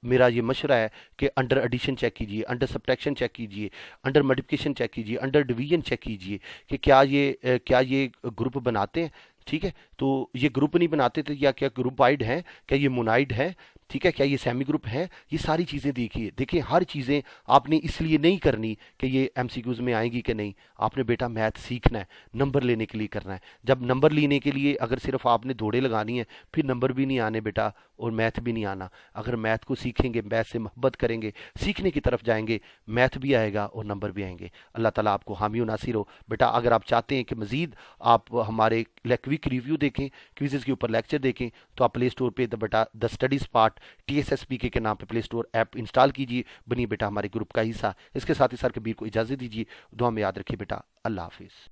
मेरा ये मशवरा है कि अंडर एडिशन चेक कीजिए, अंडर सब्ट्रैक्शन चेक कीजिए, अंडर मल्टीप्लिकेशन चेक कीजिए, अंडर डिवीजन चेक कीजिए कि क्या ये ग्रुप बनाते हैं, ठीक है। तो ये ग्रुप नहीं बनाते थे या क्या ग्रुप वाइड हैं, क्या ये मोनाइड है, ठीक है, क्या ये सेमी ग्रुप है? ये सारी चीज़ें देखिए, देखिए हर चीज़ें आपने इसलिए नहीं करनी कि ये एमसीक्यूज में आएंगी कि नहीं। आपने बेटा मैथ सीखना है, नंबर लेने के लिए करना है। जब नंबर लेने के लिए अगर सिर्फ आपने दौड़े लगानी है, फिर नंबर भी नहीं आने बेटा, और मैथ भी नहीं आना। अगर मैथ को सीखेंगे, मैथ से मोहब्बत करेंगे, सीखने की तरफ जाएंगे, मैथ भी आएगा और नंबर भी आएंगे। अल्लाह ताला आपको हामी और नासिर हो। बेटा अगर आप चाहते हैं कि मजीद आप हमारे क्विक रिव्यू देखें, क्विज़ेस के ऊपर लेक्चर देखें, तो आप प्ले स्टोर पे द स्टडीज पार्ट TSSPK के नाम पे प्ले स्टोर ऐप इंस्टॉल कीजिए, बनिए बेटा हमारे ग्रुप का हिस्सा। इसके साथ ही सर कबीर को इजाज़त दीजिए, दुआ में याद रखिए बेटा। अल्लाह हाफिज़।